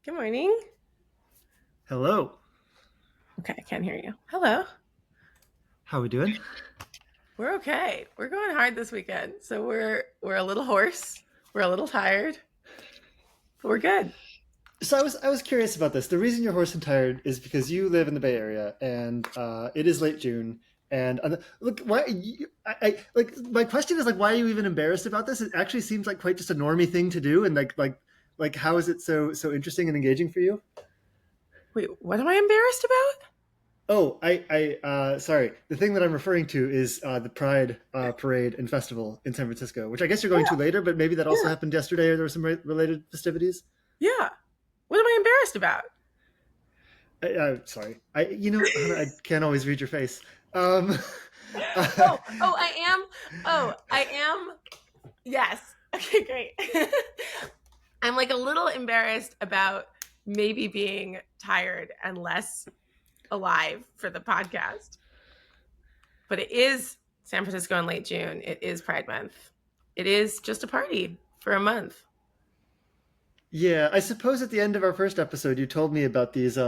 Good morning. Hello. Okay, I can't hear you. Hello. How we doing? We're okay. We're going hard this weekend. So we're a little hoarse. We're a little tired, but we're good. So I was curious about this. The reason you're hoarse and tired is because you live in the Bay Area, and it is late June. And look, why? Like my question is like, why are you even embarrassed about this? It actually seems like quite just a normie thing to do, and like how is it so interesting and engaging for you? Wait, what am I embarrassed about? Oh, sorry. The thing that I'm referring to is the Pride parade and festival in San Francisco, which I guess you're going to Yeah, later, but maybe that also yeah, happened yesterday, or there were some related festivities. yeah. What am I embarrassed about? Sorry. Hannah, I can't always read your face. Um, I am. Oh, I am. Yes. Okay, great. I'm like a little embarrassed about maybe being tired and less alive for the podcast. But it is San Francisco in late June. It is Pride Month. It is just a party for a month. yeah, I suppose at the end of our first episode, you told me about these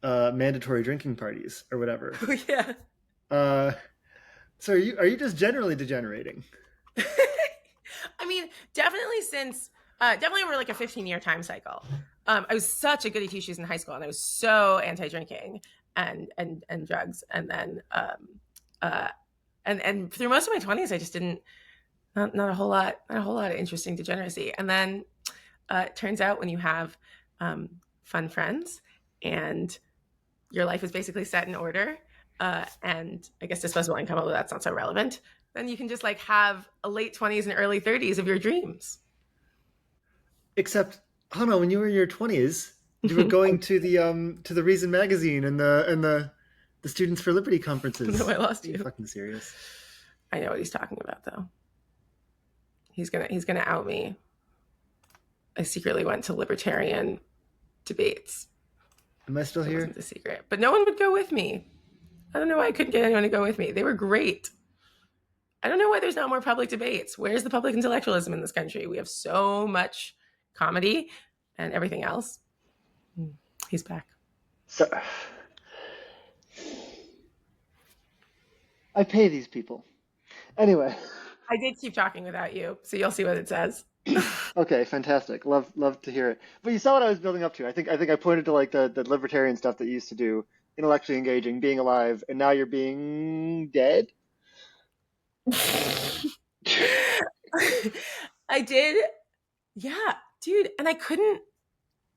mandatory drinking parties or whatever. Oh yeah. Uh, so are you just generally degenerating? I mean, definitely since definitely over like a 15-year time cycle. I was such a goody two shoes in high school, and I was so anti drinking and drugs, and then uh, and through most of my 20s, I just didn't not a whole lot of interesting degeneracy, and then it turns out when you have fun friends and your life is basically set in order, and I guess disposable income, although that's not so relevant, then you can just like have a late 20s and early 30s of your dreams. Except, Hannah, when you were in your 20s, you were going to the Reason magazine and the Students for Liberty No, conferences. I lost Are you you. fucking serious? I know what he's talking about though. He's gonna out me. I secretly went to libertarian debates. Am I still It here? wasn't a secret, but no one would go with me. I don't know why I couldn't get anyone to go with me. They were great. I don't know why there's not more public debates. Where's the public intellectualism in this country? We have so much comedy and everything else. He's back. So I pay these people. Anyway, I did keep talking without you, so you'll see what it says. okay, fantastic. Love to hear it. But you saw what I was building up to. I think I pointed to like the libertarian stuff that you used to do, intellectually engaging, being alive, and now you're being dead. I did. Yeah, dude. And I couldn't,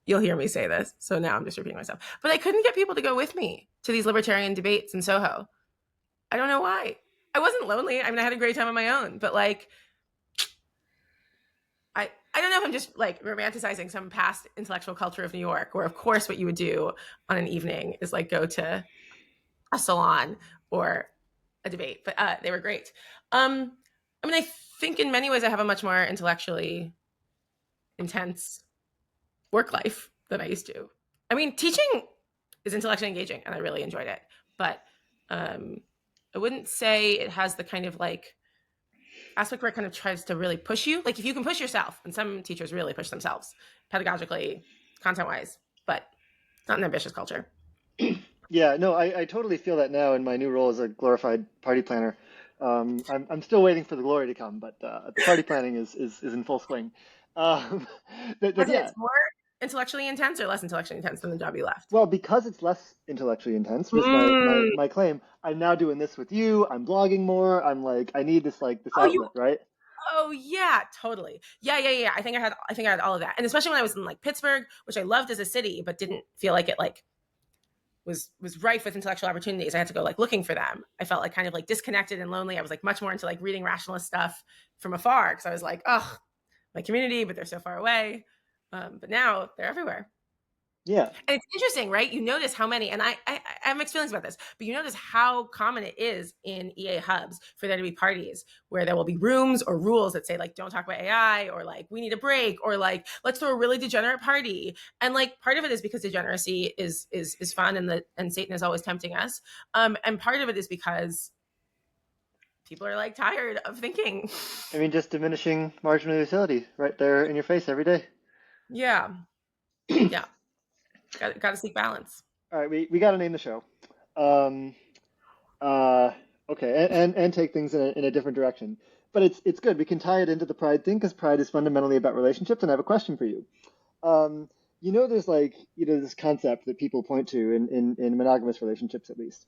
you'll hear me say this, so now I'm just repeating myself. But I couldn't get people to go with me to these libertarian debates in Soho. I don't know why. I wasn't lonely. I mean, I had a great time on my own, but like, I don't know if I'm just like romanticizing some past intellectual culture of New York, where of course what you would do on an evening is like go to a salon or a debate. But they were great. I mean, I think in many ways I have a much more intellectually intense work life than I used to. I mean, teaching is intellectually engaging, and I really enjoyed it. But um, I wouldn't say it has the kind of like aspect where it kind of tries to really push you. Like if you can push yourself, and some teachers really push themselves pedagogically, content wise, but it's not an ambitious culture. Yeah, no, I totally feel that now in my new role as a glorified party planner. I'm still waiting for the glory to come, but the party planning is in full swing. Um, As in, yeah, it's more intellectually intense or less intellectually intense than the job you left. well, because it's less intellectually intense, was Mm. my claim. I'm now doing this with you. I'm blogging more. I'm like, I need this Oh, you outlet, right? Oh yeah, totally. Yeah. I think I had all of that. And especially when I was in like Pittsburgh, which I loved as a city, but didn't feel like it like was rife with intellectual opportunities. I had to go like looking for them. I felt like kind of like disconnected and lonely. I was like much more into like reading rationalist stuff from afar because I was like, oh, my community, but they're so far away. But now they're everywhere. Yeah. And it's interesting, right? You notice how many, and I have mixed feelings about this, but you notice how common it is in EA hubs for there to be parties where there will be rooms or rules that say like, don't talk about AI, or like, we need a break, or like, let's throw a really degenerate party. And like, part of it is because degeneracy is fun, and Satan is always tempting us. And part of it is because people are like tired of thinking. I mean, just diminishing marginal utility right there in your face every day. Yeah. Yeah, got to seek balance. All right, we got to name the show. Um, uh, okay, and take things in a different direction. But it's good. We can tie it into the pride thing because pride is fundamentally about relationships. And I have a question for you. Um, there's like this concept that people point to in monogamous relationships, at least,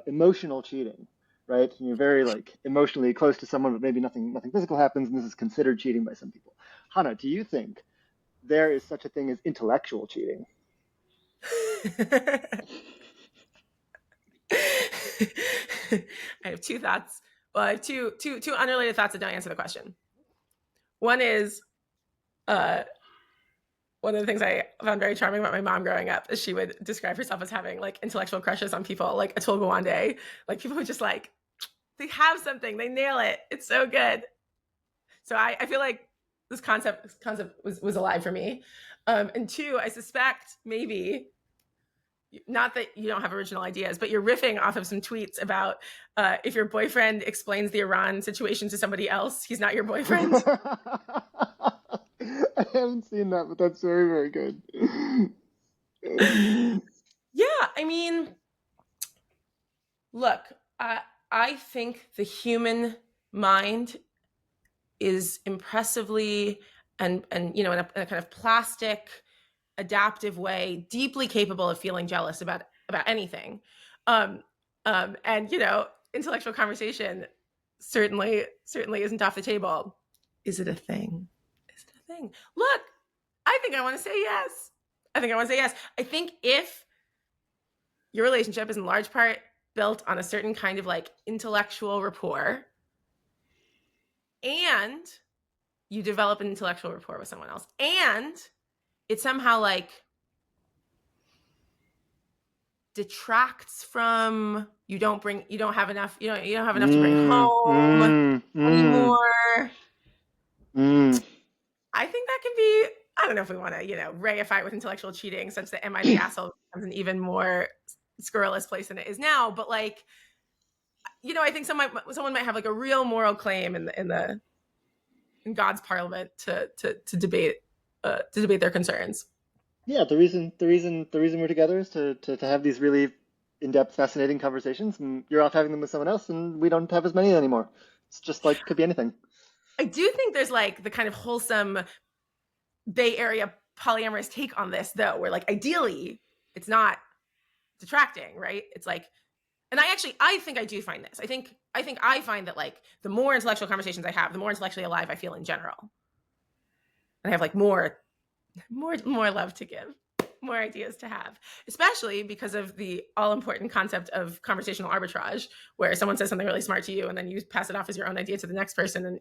emotional cheating, right? And you're very like emotionally close to someone, but maybe nothing physical happens, and this is considered cheating by some people. Hannah, do you think there is such a thing as intellectual cheating? I have two thoughts. Well, I have two unrelated thoughts that don't answer the question. One is uh, one of the things I found very charming about my mom growing up is she would describe herself as having like intellectual crushes on people, like Atul Gawande, like people who just like they have something, they nail it, it's so good. So I feel like this concept was alive for me. And two, I suspect maybe not that you don't have original ideas, but you're riffing off of some tweets about if your boyfriend explains the Iran situation to somebody else, he's not your boyfriend. I haven't seen that, but that's very, very good. Yeah, I mean, look, I think the human mind is impressively and in a kind of plastic, adaptive way, deeply capable of feeling jealous about anything. Um, and intellectual conversation certainly isn't off the table. Is it a thing? Is it a thing? Look, I think I want to say yes. I think I want to say yes. I think if your relationship is in large part built on a certain kind of like intellectual rapport and you develop an intellectual rapport with someone else and it somehow like detracts from you don't have enough you don't have enough to bring Mm, home mm, mm, anymore. mm. I think that can be, I don't know if we want to reify it with intellectual cheating such that am I the asshole becomes an even more scurrilous place than it is now, but like I think someone might have like a real moral claim in God's parliament to debate their concerns. Yeah, the reason we're together is to have these really in-depth, fascinating conversations, and you're off having them with someone else, and we don't have as many anymore. It's just like could be anything. I do think there's like the kind of wholesome Bay Area polyamorous take on this, though, where like ideally it's not detracting, right? It's like, and I think I do find this. I think I find that like the more intellectual conversations I have, the more intellectually alive I feel in general. And I have like more love to give, more ideas to have, especially because of the all important concept of conversational arbitrage, where someone says something really smart to you and then you pass it off as your own idea to the next person. And,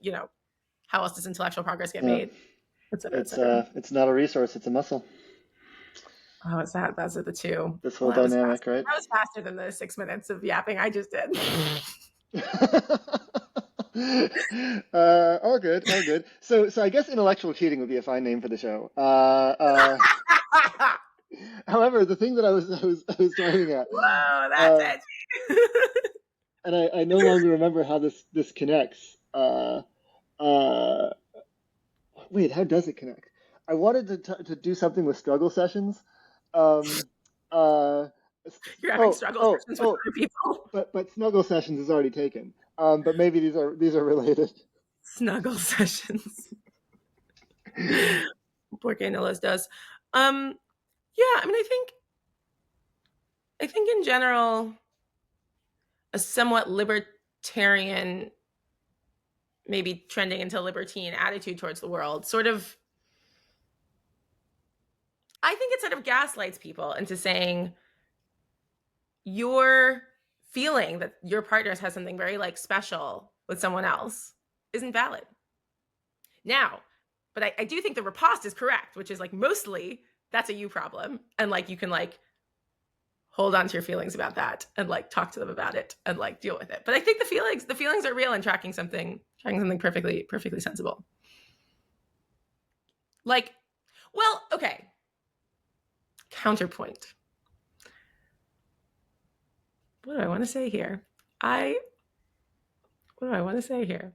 how else does intellectual progress get Yeah, made, et cetera, et it's cetera. it's not a resource; it's a muscle. Oh, it's that. Those are the two. This whole Well, that was dynamic, fast. right? That was faster than the 6 minutes of yapping I just did. All good, all good. So I guess intellectual cheating would be a fine name for the show. However, the thing that I was driving at, Whoa, that's uh, edgy. and I no longer remember how this connects. Uh, wait, how does it connect? I wanted to do something with struggle sessions. Um, uh, You're having oh, struggle oh, sessions with oh, other people. but snuggle sessions is already taken. But maybe these are related. Snuggle sessions. Porque no los does. Yeah, I mean, I think in general, a somewhat libertarian, maybe trending into libertine attitude towards the world, sort of, I think it sort of gaslights people into saying your feeling that your partner has something very like special with someone else isn't valid. Now, but I do think the riposte is correct, which is like mostly that's a you problem. And like you can like hold on to your feelings about that and like talk to them about it and like deal with it. But I think the feelings are real and tracking something perfectly sensible. Like, well, okay. Counterpoint. What do I want to say here? I what do I want to say here?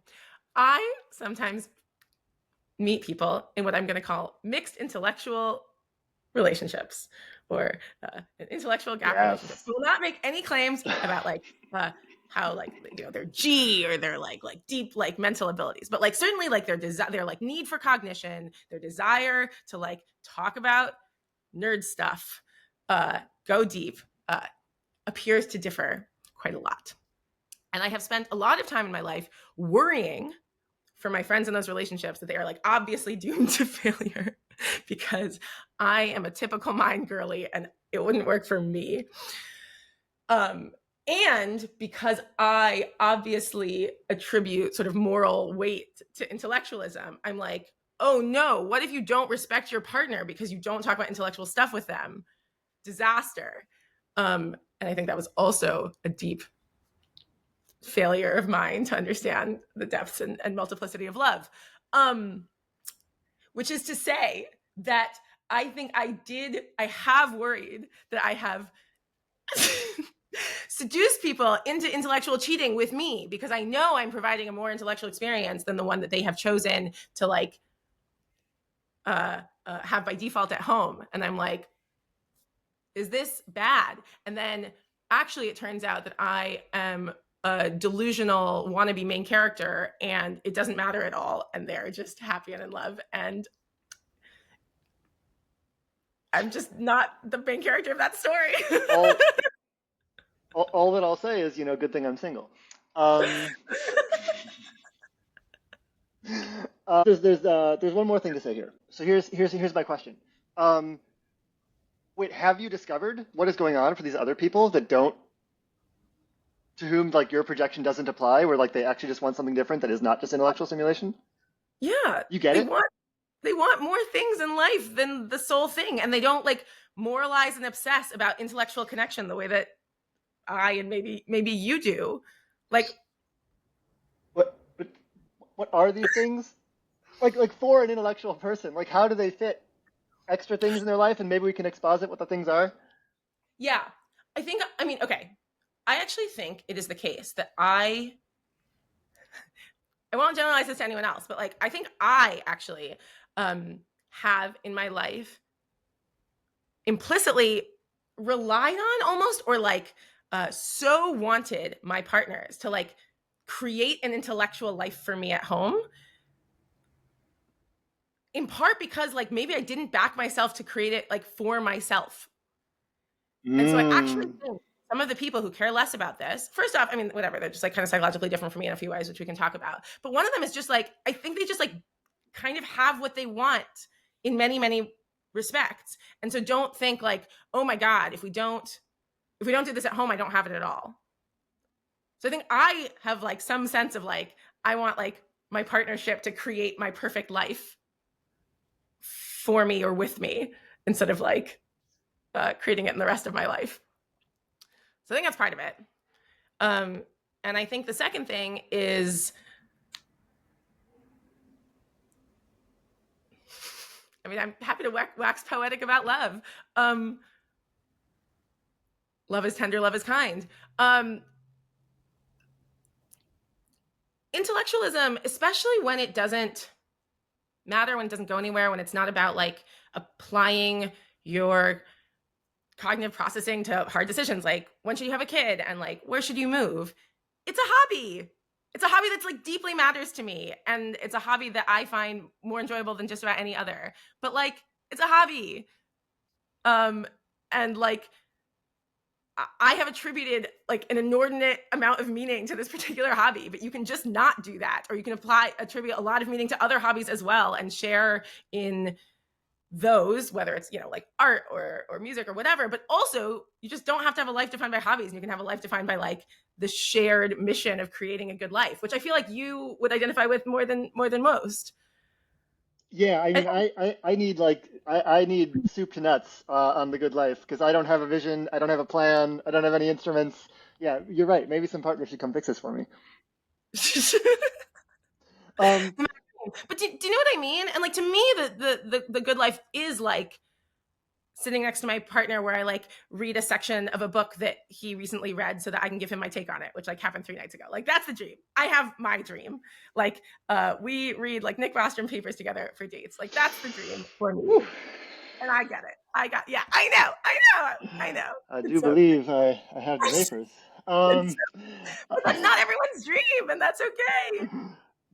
I sometimes meet people in what I'm going to call mixed intellectual relationships or an intellectual gap relationship. Yes. We will not make any claims about like how like their G or their like deep like mental abilities, but like certainly like their like need for cognition, their desire to like talk about nerd stuff, go deep, appears to differ quite a lot. And I have spent a lot of time in my life worrying for my friends in those relationships that they are like obviously doomed to failure because I am a typical mind girly and it wouldn't work for me. And because I obviously attribute sort of moral weight to intellectualism, I'm like, oh no, what if you don't respect your partner because you don't talk about intellectual stuff with them? Disaster. And I think that was also a deep failure of mine to understand the depths and multiplicity of love. Which is to say that I think I have worried that I have seduced people into intellectual cheating with me because I know I'm providing a more intellectual experience than the one that they have chosen to like have by default at home. And I'm like, is this bad? And then actually it turns out that I am a delusional wannabe main character and it doesn't matter at all. And they're just happy and in love. And I'm just not the main character of that story. all that I'll say is, good thing I'm single. There's one more thing to say here. So here's my question. Wait, have you discovered what is going on for these other people to whom like your projection doesn't apply, where like they actually just want something different that is not just intellectual simulation? Yeah, You get it? They want more things in life than the sole thing, and they don't like moralize and obsess about intellectual connection the way that I and maybe you do. Like, What are these things? Like for an intellectual person, like how do they fit extra things in their life, and maybe we can exposit what the things are? yeah, I mean, okay. I actually think it is the case that I won't generalize this to anyone else, but like I think I actually have in my life implicitly relied on almost or like so wanted my partners to like create an intellectual life for me at home, in part because like maybe I didn't back myself to create it like for myself. And so I actually think some of the people who care less about this, first off, I mean, whatever, they're just like kind of psychologically different from me in a few ways, which we can talk about. But one of them is just like, I think they just like kind of have what they want in many, many respects. And so don't think like, oh my God, if we don't do this at home, I don't have it at all. So I think I have like some sense of like, I want like my partnership to create my perfect life for me or with me instead of like creating it in the rest of my life. So I think that's part of it. And I think the second thing is, I mean, I'm happy to wax poetic about love. Love is tender, love is kind. Intellectualism, especially when it doesn't matter, when it doesn't go anywhere, when it's not about like applying your cognitive processing to hard decisions like when should you have a kid and like where should you move. It's a hobby. It's a hobby that's like deeply matters to me, and it's a hobby that I find more enjoyable than just about any other. But like it's a hobby. And like I have attributed like an inordinate amount of meaning to this particular hobby, but you can just not do that, or you can attribute a lot of meaning to other hobbies as well and share in those, whether it's like art or music or whatever. But also you just don't have to have a life defined by hobbies, and you can have a life defined by like the shared mission of creating a good life, which I feel like you would identify with more than most. Yeah, I mean, I need soup to nuts on the good life, because I don't have a vision, I don't have a plan, I don't have any instruments. Yeah, you're right. Maybe some partner should come fix this for me. But do you know what I mean? And like to me, the good life is like sitting next to my partner where I like read a section of a book that he recently read so that I can give him my take on it, which like happened 3 nights ago. Like that's the dream. I have my dream. Like we read like Nick Bostrom papers together for dates. Like that's the dream for me. And I get it. Yeah, I know. I do It's so, believe I have the vapors. it's Um, so, but that's not everyone's dream, and that's okay.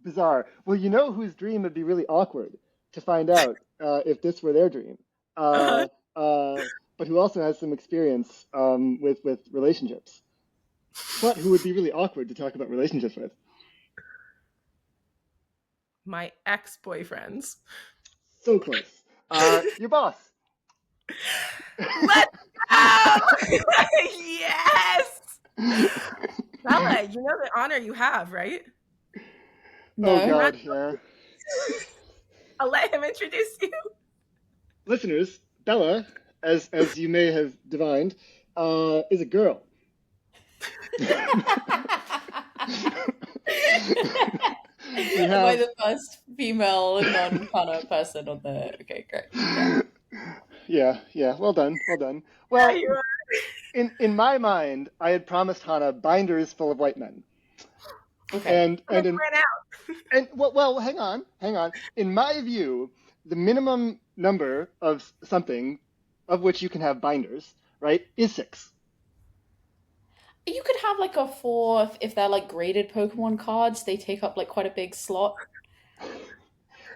bizarre. Well, you know whose dream would be really awkward to find out if this were their dream, Uh-huh. uh, uh, but who also has some experience with relationships, but who would be really awkward to talk about relationships with. My ex-boyfriends. So close. Your boss. Let's go! Yes! Bella, you know the honor you have, right? Oh No. God, yeah. I'll let him introduce you. Listeners, Bella, as you may have divined, is a girl. We Am I have. the first female non-Chana person on the? Okay, great. Yeah. Yeah. Well done. Well done. Yeah, Well, you are. in my mind, I had promised Hannah binders full of white men, Okay. and Ran in out. and well, hang on. In my view, the minimum number of something of which you can have binders, right, is 6. You could have like a 4 if they're like graded Pokemon cards. They take up like quite a big slot.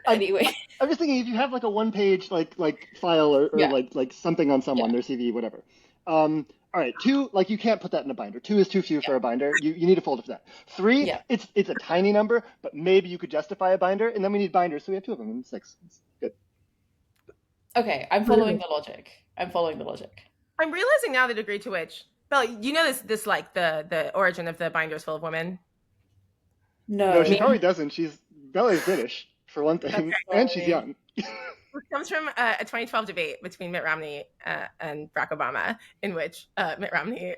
I, Anyway. I'm just thinking if you have like a one-page like file or Yeah. like something on someone, Yeah. their CV, whatever. All right, 2, like you can't put that in a binder. 2 is too few for Yeah. a binder. You need a folder for that. 3, Yeah. it's a tiny number, but maybe you could justify a binder, and then we need binders, so we have 2 of them, and 6. It's good. Okay, I'm following the logic. I'm following the logic. I'm realizing now the degree to which Bella, you know this like the origin of the binders full of women. No, she No. probably doesn't. Bella's British for one Okay. thing, and she's Sorry. young. It comes from a 2012 debate between Mitt Romney and Barack Obama, in which Mitt Romney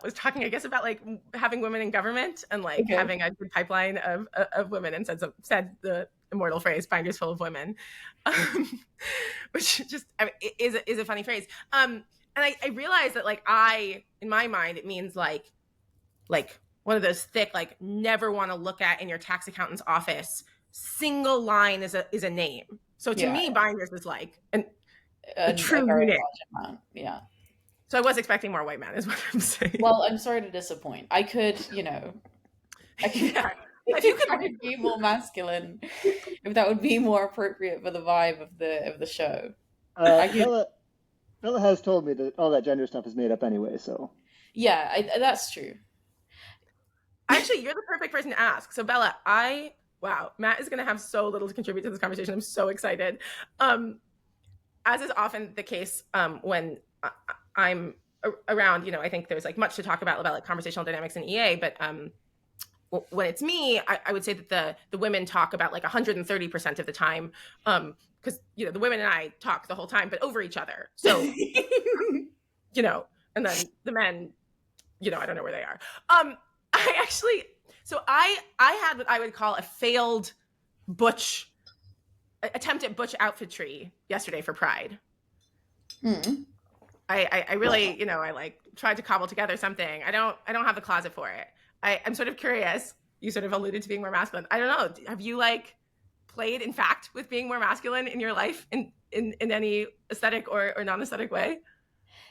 was talking, I guess, about like having women in government and like Okay. having a good pipeline of women, and said the immortal phrase "binders full of women," which just is a funny phrase. And I realized that like in my mind it means like one of those thick, like never want to look at in your tax accountant's office. Single line is a name. So to Yeah. me, binders is like a A true very unit. large amount. Yeah. So I was expecting more white men, is what I'm saying. Well, I'm sorry to disappoint. I could, yeah. If you could be more masculine, if that would be more appropriate for the vibe of the show. Bella has told me that all that gender stuff is made up anyway, so. Yeah, that's true. Actually, you're the perfect person to ask. So Bella, wow, Matt is going to have so little to contribute to this conversation. I'm so excited. As is often the case when I'm around, I think there's like much to talk about like conversational dynamics in EA, but when it's me, I would say that the women talk about like 130% of the time, because the women and I talk the whole time, but over each other. So and then the men, I don't know where they are. I had what I would call a failed attempt at butch outfitry yesterday for Pride. I really, I like tried to cobble together something. I don't have the closet for it. I'm sort of curious. You sort of alluded to being more masculine. I don't know. Have you like played in fact with being more masculine in your life in any aesthetic or non-aesthetic way?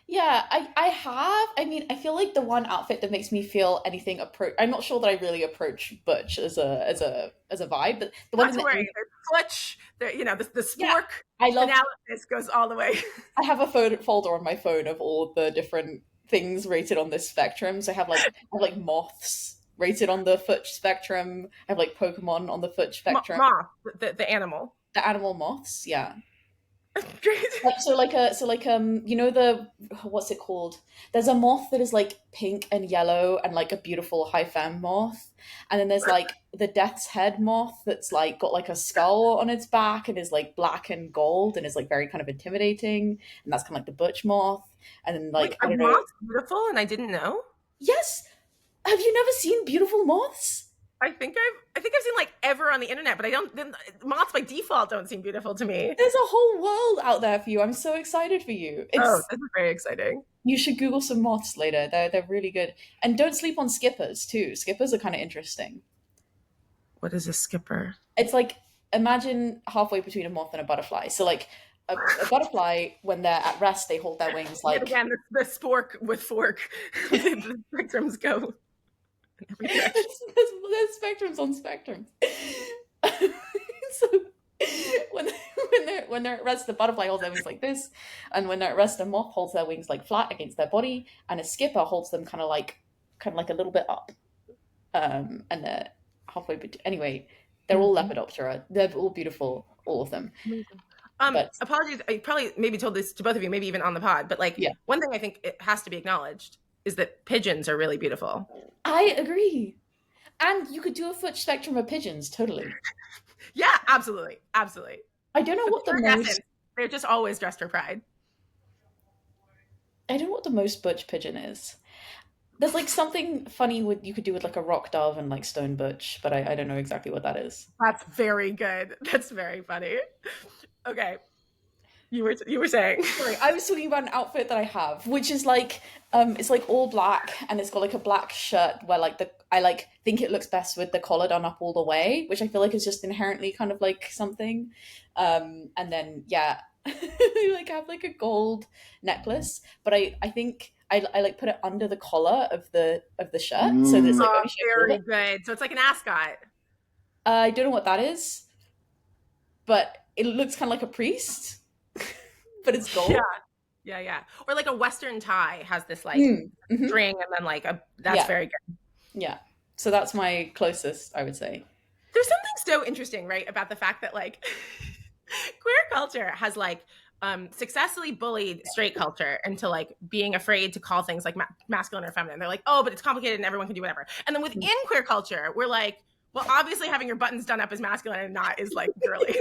Yeah, I have. I mean, I feel like the one outfit that makes me feel anything I'm not sure that I really approach butch as a vibe, but the one Not to worry. There's butch. There, the spork I love analysis goes all the way. I have a folder on my phone of all the different things rated on this spectrum. So I have like moths rated on the foot spectrum. I have like Pokemon on the foot spectrum. Moth, the animal. The animal moths, yeah. Great. What's it called? There's a moth that is like pink and yellow and like a beautiful high femme moth, and then there's like the death's head moth that's like got like a skull on its back and is like black and gold and is like very kind of intimidating, and that's kind of like the butch moth. And then like Wait, moth's beautiful and I didn't know. Yes, have you never seen beautiful moths? I think I've seen like ever on the internet, but moths by default don't seem beautiful to me. There's a whole world out there for you. I'm so excited for you. This is very exciting. You should Google some moths later. They're really good. And don't sleep on skippers too. Skippers are kind of interesting. What is a skipper? It's like, imagine halfway between a moth and a butterfly. So like a butterfly, when they're at rest, they hold their wings Yet like again, the spork with fork. The spectrums go in every direction. there's spectrums on spectrums. So when they're at rest, the butterfly holds their wings like this, and when they're at rest, a moth holds their wings like flat against their body, and a skipper holds them kind of like a little bit up, and they're halfway between. Anyway, they're all Lepidoptera. They're all beautiful, all of them. But Apologies, I probably maybe told this to both of you, maybe even on the pod, but like one thing I think it has to be acknowledged is that pigeons are really beautiful. I agree. And you could do a foot spectrum of pigeons, totally. Yeah, absolutely. Absolutely. I don't know what the most... They're just always dressed for pride. I don't know what the most butch pigeon is. There's like something funny you could do with like a rock dove and like stone butch, but I don't know exactly what that is. That's very good. That's very funny. Okay. You were saying. Sorry, I was talking about an outfit that I have, which is like it's like all black, and it's got like a black shirt where like I like think it looks best with the collar done up all the way, which I feel like is just inherently kind of like something. And then I like have like a gold necklace, but I think I like put it under the collar of the shirt, so there's like very good. So it's like an ascot. I don't know what that is, but it looks kind of like a priest. But it's gold. Yeah. Or like a Western tie has this like string, and then like that's very good. Yeah. So that's my closest, I would say. There's something so interesting, right, about the fact that like queer culture has like successfully bullied straight culture into like being afraid to call things like masculine or feminine. They're like, oh, but it's complicated and everyone can do whatever. And then within queer culture, we're like, well, obviously having your buttons done up is masculine and not is like girly.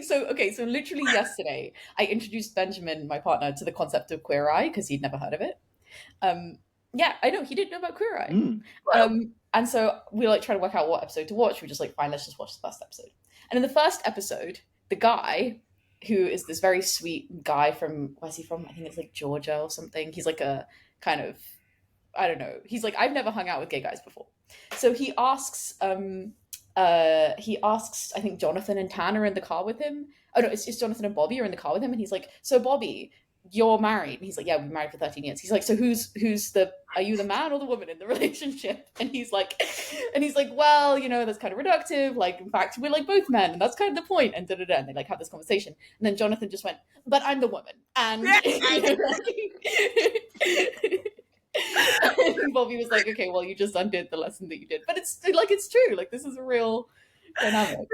So literally yesterday, I introduced Benjamin, my partner, to the concept of Queer Eye because he'd never heard of it. Yeah, I know, he didn't know about Queer Eye. And so we like trying to work out what episode to watch. We're just like, fine, let's just watch the first episode. And in the first episode, the guy, who is this very sweet guy from, where's he from? I think it's like Georgia or something. He's like a kind of, I don't know. He's like, I've never hung out with gay guys before. So he asks, I think Jonathan and Tana are in the car with him. Oh no, it's Jonathan and Bobby are in the car with him, and he's like, so Bobby, you're married? And he's like, yeah, we've been married for 13 years. He's like, so are you the man or the woman in the relationship? And he's like, well, you know, that's kind of reductive. Like, in fact, we're like both men, and that's kind of the point. And da-da-da. And they like have this conversation. And then Jonathan just went, but I'm the woman. And and Bobby was like, okay, well, you just undid the lesson that you did. But it's like, it's true. Like, this is a real dynamic.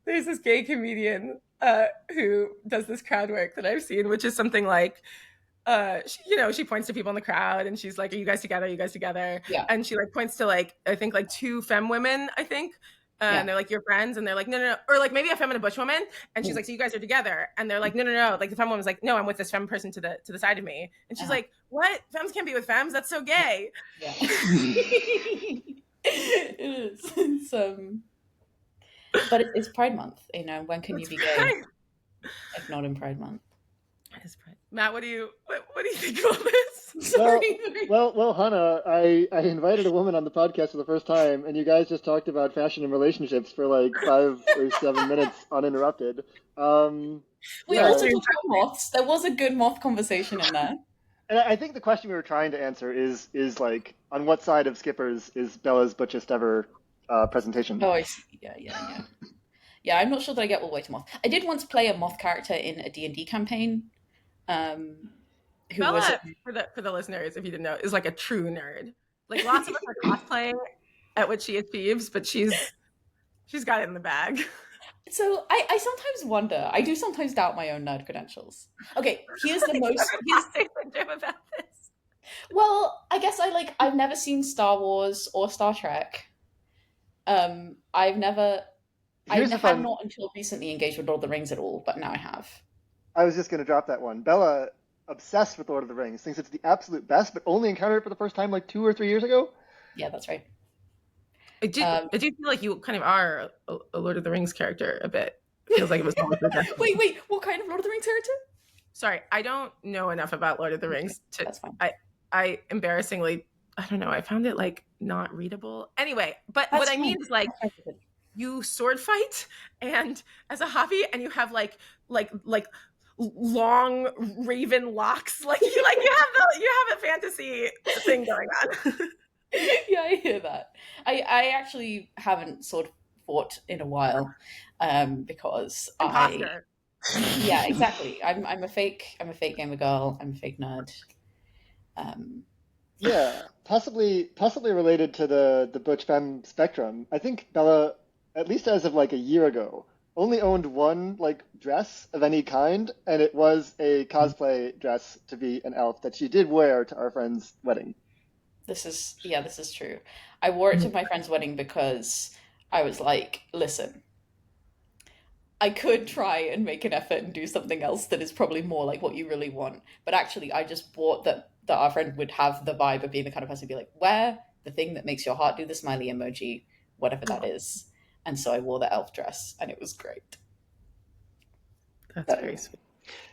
There's this gay comedian who does this crowd work that I've seen, which is something like, she points to people in the crowd and she's like, are you guys together? Are you guys together? Yeah. And she like points to like, I think like two femme women, I think. And they're like, your friends? And they're like, no. Or like maybe a femme and a butch woman. And she's like, so you guys are together? And they're like, no. Like the femme woman's like, no, I'm with this femme person to the side of me. And she's like, what? Femmes can't be with femmes? That's so gay. Yeah. It is. It's, but it's Pride Month. You know, when can you be gay if not in Pride Month? It is Pride. Matt, what do you think about this? Sorry. Well, Hannah, I invited a woman on the podcast for the first time, and you guys just talked about fashion and relationships for like 5 or 7 minutes uninterrupted. We also talked about moths. There was a good moth conversation in there. And I think the question we were trying to answer is like, on what side of Skippers is Bella's butchest ever presentation? Oh, I see. Yeah. Yeah, I'm not sure that I get all the way to moth. I did once play a moth character in a D&D campaign. Bella, for the listeners, if you didn't know, is like a true nerd. Like lots of us are cosplaying at what she achieves, but she's got it in the bag. So I sometimes wonder. I do sometimes doubt my own nerd credentials. Okay, here's the most. About this. Well, I guess I've never seen Star Wars or Star Trek. I have not until recently engaged with Lord of the Rings at all, but now I have. I was just going to drop that one. Bella, obsessed with Lord of the Rings, thinks it's the absolute best, but only encountered it for the first time like 2 or 3 years ago. Yeah, that's right. I do feel like you kind of are a Lord of the Rings character a bit. It feels like it was. Wait, what kind of Lord of the Rings character? Sorry, I don't know enough about Lord of the Rings. That's fine. I embarrassingly, I don't know. I found it like not readable. Anyway, but That's what I mean is like, you sword fight and as a hobby, and you have like long raven locks. Like you have a fantasy thing going on. Yeah, I hear that. I actually haven't sword fought in a while, because Imposter. yeah, exactly. I'm a fake gamer girl. I'm a fake nerd. Yeah, possibly related to the Butch Femme spectrum. I think Bella, at least as of like a year ago, only owned one like dress of any kind, and it was a cosplay dress to be an elf that she did wear to our friend's wedding. This is true. I wore it to my friend's wedding because I was like, listen, I could try and make an effort and do something else that is probably more like what you really want. But actually, I just bought that our friend would have the vibe of being the kind of person to be like, wear the thing that makes your heart do the smiley emoji, whatever that is. And so I wore the elf dress, and it was great. That's very sweet.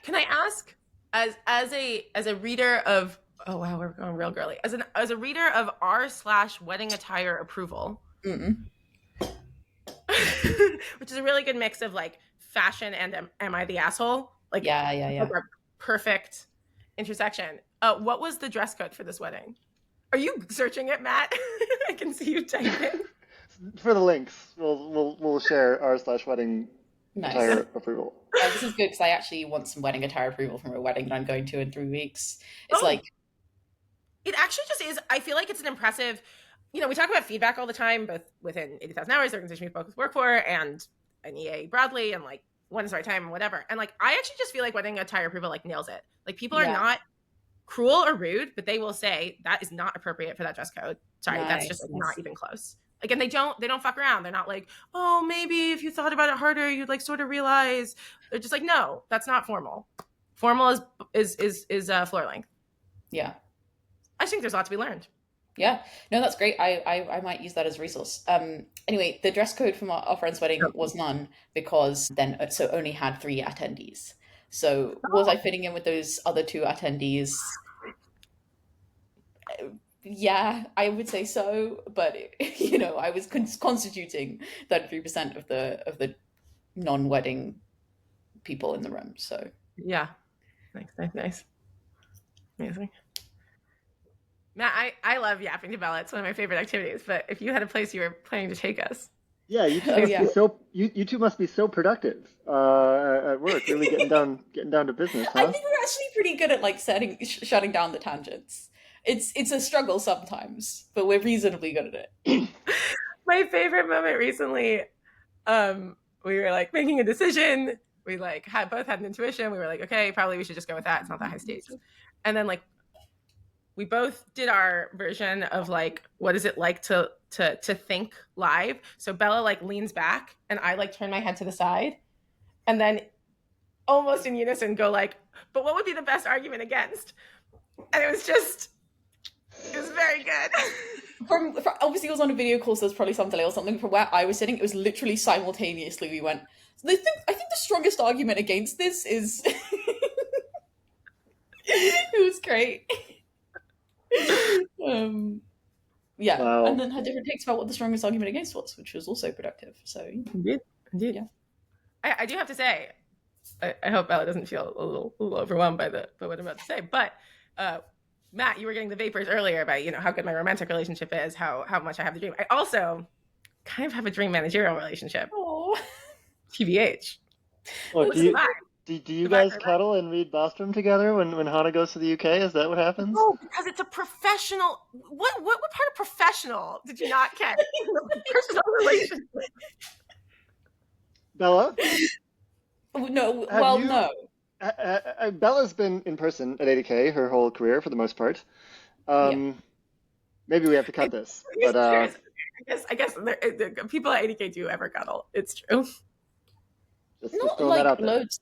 Can I ask, as a reader of, oh wow, we're going real girly. As a reader of r/wedding attire approval, which is a really good mix of like fashion and am I the asshole? Like Yeah. a perfect intersection. What was the dress code for this wedding? Are you searching it, Matt? I can see you typing. For the links, we'll share r/wedding Nice. attire approval. This is good because I actually want some wedding attire approval from a wedding that I'm going to in 3 weeks. It's like, it actually just is. I feel like it's an impressive. We talk about feedback all the time, both within 80,000 Hours, the organization we both work for, and EA broadly, and like when is the right time and whatever. And like, I actually just feel like wedding attire approval like nails it. Like people are not cruel or rude, but they will say that is not appropriate for that dress code. Sorry, that's just like, not even close. Like, and they don't fuck around. They're not like, oh, maybe if you thought about it harder, you'd like sort of realize. They're just like, no, that's not formal. Formal is floor length. Yeah. I think there's a lot to be learned. Yeah, no, that's great. I might use that as a resource. Anyway, the dress code from our friend's wedding was none because so only had 3 attendees. So was I fitting in with those other 2 attendees? Yeah, I would say so, but I was constituting 33% of the non-wedding people in the room. So yeah, nice, amazing. Matt, I love yapping to Bella. It's one of my favorite activities. But if you had a place you were planning to take us, yeah, you two must be so you two must be so productive at work, really getting down to business. Huh? I think we're actually pretty good at like shutting down the tangents. It's a struggle sometimes, but we're reasonably good at it. My favorite moment recently, we were like making a decision. We like both had an intuition. We were like, okay, probably we should just go with that. It's not that high stakes. And then like we both did our version of like, what is it like to think live? So Bella like leans back and I like turn my head to the side and then almost in unison go like, but what would be the best argument against? And it was very good. From obviously it was on a video call, so there's probably some delay or something. From where I was sitting, it was literally simultaneously. We went, I think the strongest argument against this is it was great. Yeah, wow. And then had different takes about what the strongest argument against was, which was also productive. So indeed, yeah. I do have to say, I hope Bella doesn't feel a little overwhelmed by what I'm about to say. But Matt, you were getting the vapors earlier about how good my romantic relationship is, how much I have the dream. I also kind of have a dream managerial relationship. Oh, TBH. Oh, do you guys cuddle and read Bostrom together when Hana goes to the UK? Is that what happens? No, because it's a professional. What part of professional did you not catch? Personal relationship. Bella? No. No. Bella's been in person at 80K her whole career for the most part. Maybe we have to cut this, but I guess people at 80K do ever cuddle. It's true. Just like loads.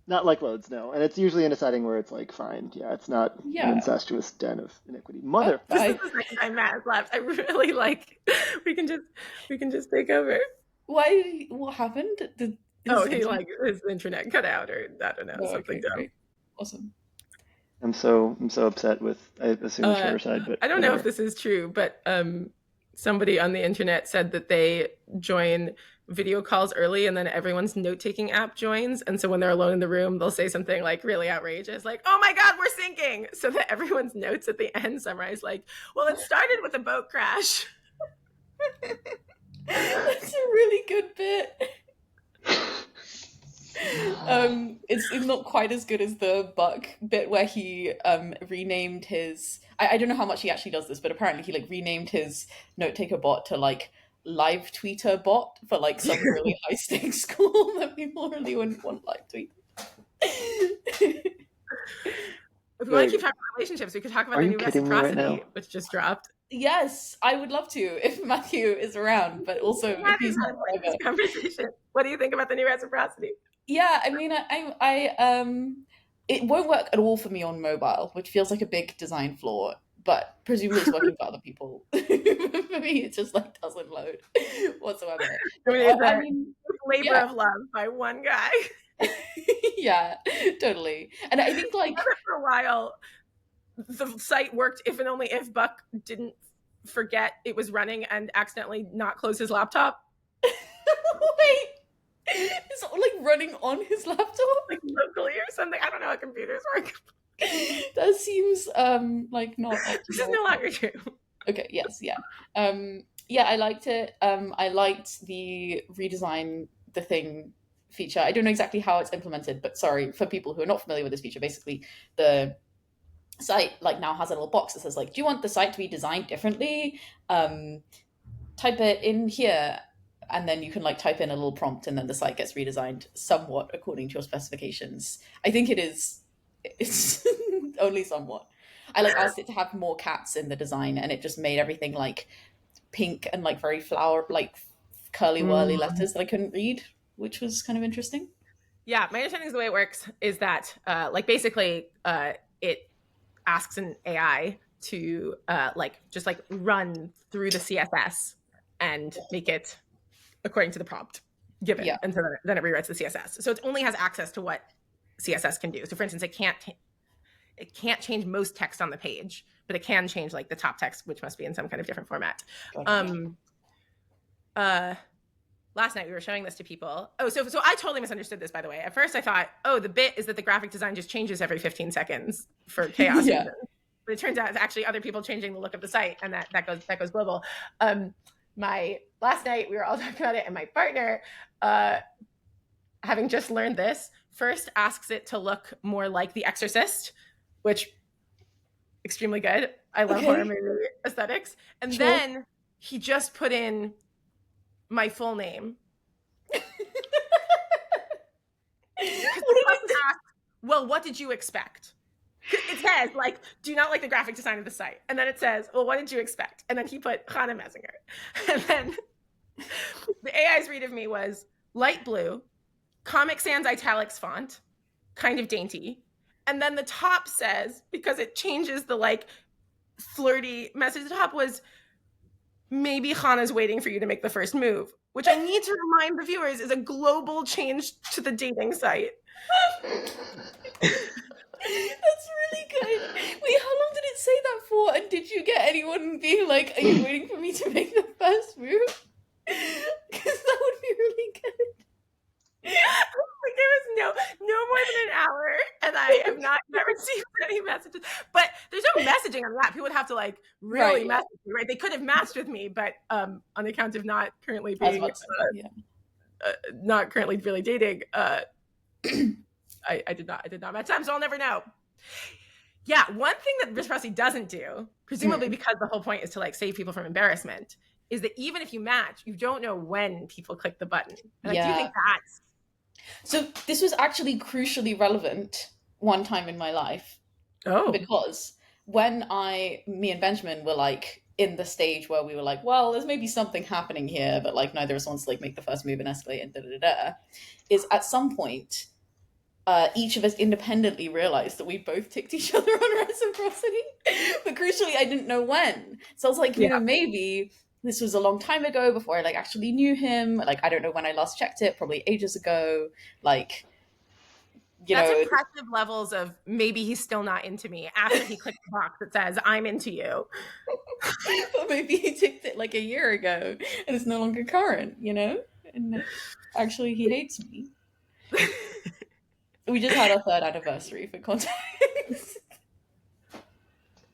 Not like loads, no. And it's usually in a setting where it's like fine. Yeah, it's not an incestuous den of iniquity. Mother. This is the second time Matt has left. I really like. We can just take over. Why? What happened? His internet cut out, or I don't know, something dumb. Great. Awesome. I'm so upset with. I assume it's Riverside, but I don't know if this is true, but somebody on the internet said that they join video calls early and then everyone's note-taking app joins, and so when they're alone in the room they'll say something like really outrageous, like, oh my god, we're sinking, so that everyone's notes at the end summarize like, well, it started with a boat crash. That's a really good bit. It's not quite as good as the Buck bit where he renamed his. I don't know how much he actually does this, but apparently he like renamed his note taker bot to like live tweeter bot for like some really high stakes school that people really wouldn't want live tweet. If we want to keep talking about relationships, we could talk about the new reciprocity, which just dropped. Yes, I would love to if Matthew is around, but also if he's not this conversation. What do you think about the new reciprocity? Yeah, I mean, it won't work at all for me on mobile, which feels like a big design flaw, but presumably it's working for other people. For me, it just like doesn't load whatsoever. I mean, labor of love by one guy. Yeah, totally. And I think like for a while, the site worked if and only if Buck didn't forget it was running and accidentally not close his laptop. Wait. Is it like running on his laptop? Like locally or something? I don't know how computers work. That seems like not This is no longer true. Okay, yes, yeah. Yeah, I liked it. I liked the redesign the thing feature. I don't know exactly how it's implemented, but sorry, for people who are not familiar with this feature, basically the site like now has a little box that says like, do you want the site to be designed differently? Type it in here. And then you can like type in a little prompt and then the site gets redesigned somewhat according to your specifications. I think it's only somewhat. I like asked it to have more cats in the design and it just made everything like pink and like very flower, like curly whirly letters that I couldn't read, which was kind of interesting. Yeah, my understanding is the way it works is that like basically it asks an AI to like just like run through the CSS and make it according to the prompt given. Yeah. And so then it rewrites the CSS. So it only has access to what CSS can do. So for instance, it can't change most text on the page, but it can change like the top text, which must be in some kind of different format. Last night we were showing this to people. Oh, so I totally misunderstood this, by the way. At first I thought, oh, the bit is that the graphic design just changes every 15 seconds for chaos reasons. But it turns out it's actually other people changing the look of the site, and that goes global. Last night we were all talking about it, and my partner, having just learned this, first asks it to look more like The Exorcist, which extremely good. I love horror movie aesthetics. And then he just put in my full name. Well, what did you expect? It says, like, do you not like the graphic design of the site? And then it says, well, what did you expect? And then he put Chana Messinger. And then the AI's read of me was light blue, Comic Sans italics font, kind of dainty. And then the top says, because it changes the, like, flirty message, the top was, maybe Chana's waiting for you to make the first move, which I need to remind the viewers is a global change to the dating site. That's really good. Wait, how long did it say that for? And did you get anyone being like, are you waiting for me to make the first move? Because that would be really good. Like, there was no more than an hour, and I have not yet received any messages. But there's no messaging on that. People would have to like really message me, right? They could have matched with me, but on account of not currently being not currently really dating, I did not match them, so I'll never know. Yeah, one thing that reciprocity doesn't do, presumably because the whole point is to like save people from embarrassment, is that even if you match, you don't know when people click the button. And I do think that's... So this was actually crucially relevant one time in my life. Oh. Because when me and Benjamin were like in the stage where we were like, well, there's maybe something happening here, but like neither of us wants to like make the first move and escalate and is at some point each of us independently realized that we both ticked each other on reciprocity. But crucially, I didn't know when. So I was like, you know, maybe this was a long time ago before I like actually knew him. Like, I don't know when I last checked it, probably ages ago. Like, You That's know, impressive levels of maybe he's still not into me after he clicked the box that says I'm into you. or maybe he ticked it like a year ago and it's no longer current, you know? And actually he hates me. We just had our 3rd anniversary for context.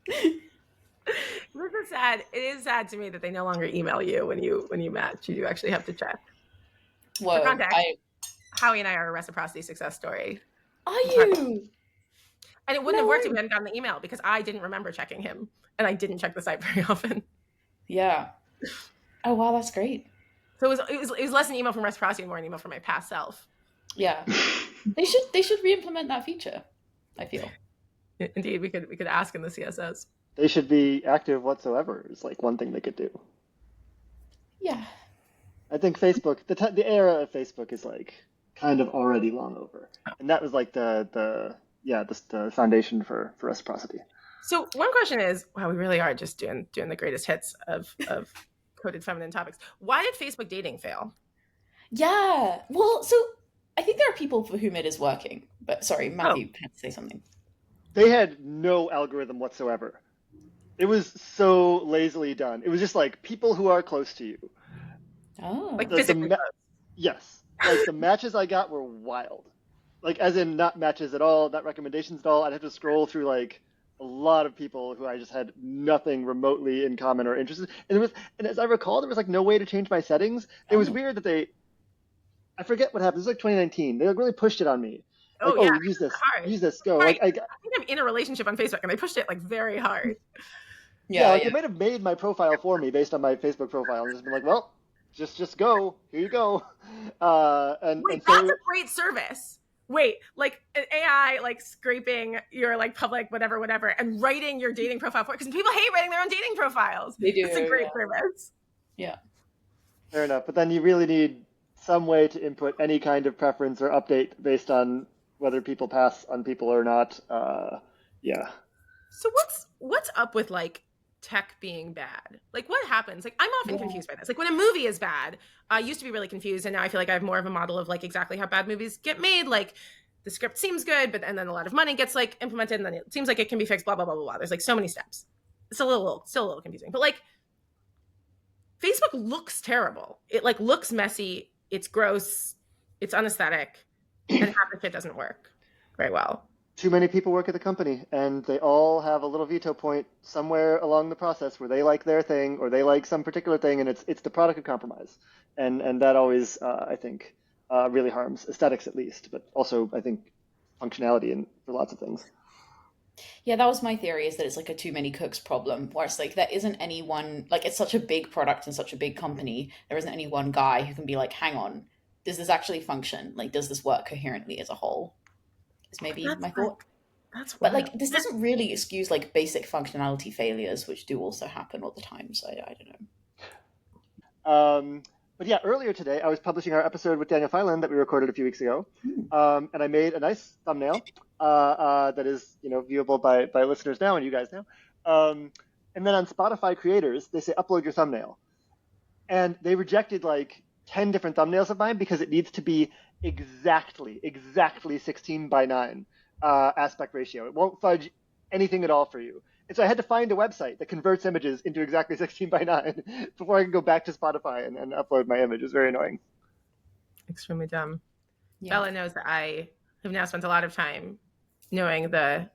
This is sad. It is sad to me that they no longer email you when you match. You do actually have to check. For Whoa, context, Howie and I are a reciprocity success story. are you? And it wouldn't No have worked if way. we hadn't gotten the email because I didn't remember checking him and I didn't check the site very often. Yeah. Oh wow, that's great. So it was less an email from reciprocity and more an email from my past self. Yeah. They should re-implement that feature, I feel. Indeed, we could ask in the CSS. They should be active whatsoever is like one thing they could do. Yeah. I think Facebook, the era of Facebook is like kind of already long over, and that was like the foundation for reciprocity. So one question is, wow, we really are just doing the greatest hits of coded feminine topics. Why did Facebook dating fail? Yeah. Well, so I think there are people for whom it is working. But sorry, Matthew had to say something. They had no algorithm whatsoever. It was so lazily done. It was just like people who are close to you. Oh. Like physically close. Yes. Like the matches I got were wild. Like as in not matches at all, not recommendations at all. I'd have to scroll through like a lot of people who I just had nothing remotely in common or interested. And as I recall, there was like no way to change my settings. It was weird that I forget what happened. It was like 2019. They like really pushed it on me. Like, Oh yeah, use this, go. Right. Like I think I'm in a relationship on Facebook, and they pushed it like very hard. Yeah, like they might have made my profile for me based on my Facebook profile, and just been like, well, just go. Here you go. And Wait, and so that's a great service. Wait, like an AI like scraping your like public whatever and writing your dating profile for it, because people hate writing their own dating profiles. They do. It's a great service. Yeah. fair enough. But then you really need some way to input any kind of preference or update based on whether people pass on people or not. Yeah. So what's up with like tech being bad? Like what happens? Like I'm often confused by this. Like when a movie is bad, I used to be really confused, and now I feel like I have more of a model of like exactly how bad movies get made. Like the script seems good, but and then a lot of money gets like implemented, and then it seems like it can be fixed. Blah blah blah blah blah. There's like so many steps. It's still a little confusing. But like Facebook looks terrible. It like looks messy. It's gross. It's unaesthetic, and half the shit doesn't work very well. Too many people work at the company, and they all have a little veto point somewhere along the process where they like their thing or they like some particular thing, and it's the product of compromise, and that always I think really harms aesthetics at least, but also I think functionality and for lots of things. Yeah, that was my theory, is that it's like a too many cooks problem, where it's like there isn't any one, like it's such a big product and such a big company, there isn't any one guy who can be like, hang on, does this actually function? Like, does this work coherently as a whole? Is maybe my thought. But like this doesn't really excuse like basic functionality failures, which do also happen all the time, so I don't know. But yeah, earlier today I was publishing our episode with Daniel Filan that we recorded a few weeks ago, and I made a nice thumbnail that is viewable by listeners now and you guys now. And then on Spotify creators, they say upload your thumbnail, and they rejected like 10 different thumbnails of mine because it needs to be exactly 16:9 aspect ratio. It won't fudge anything at all for you. And so I had to find a website that converts images into exactly 16:9 before I can go back to Spotify and upload my image. It was very annoying. Extremely dumb. Yeah. Bella knows that I have now spent a lot of time knowing the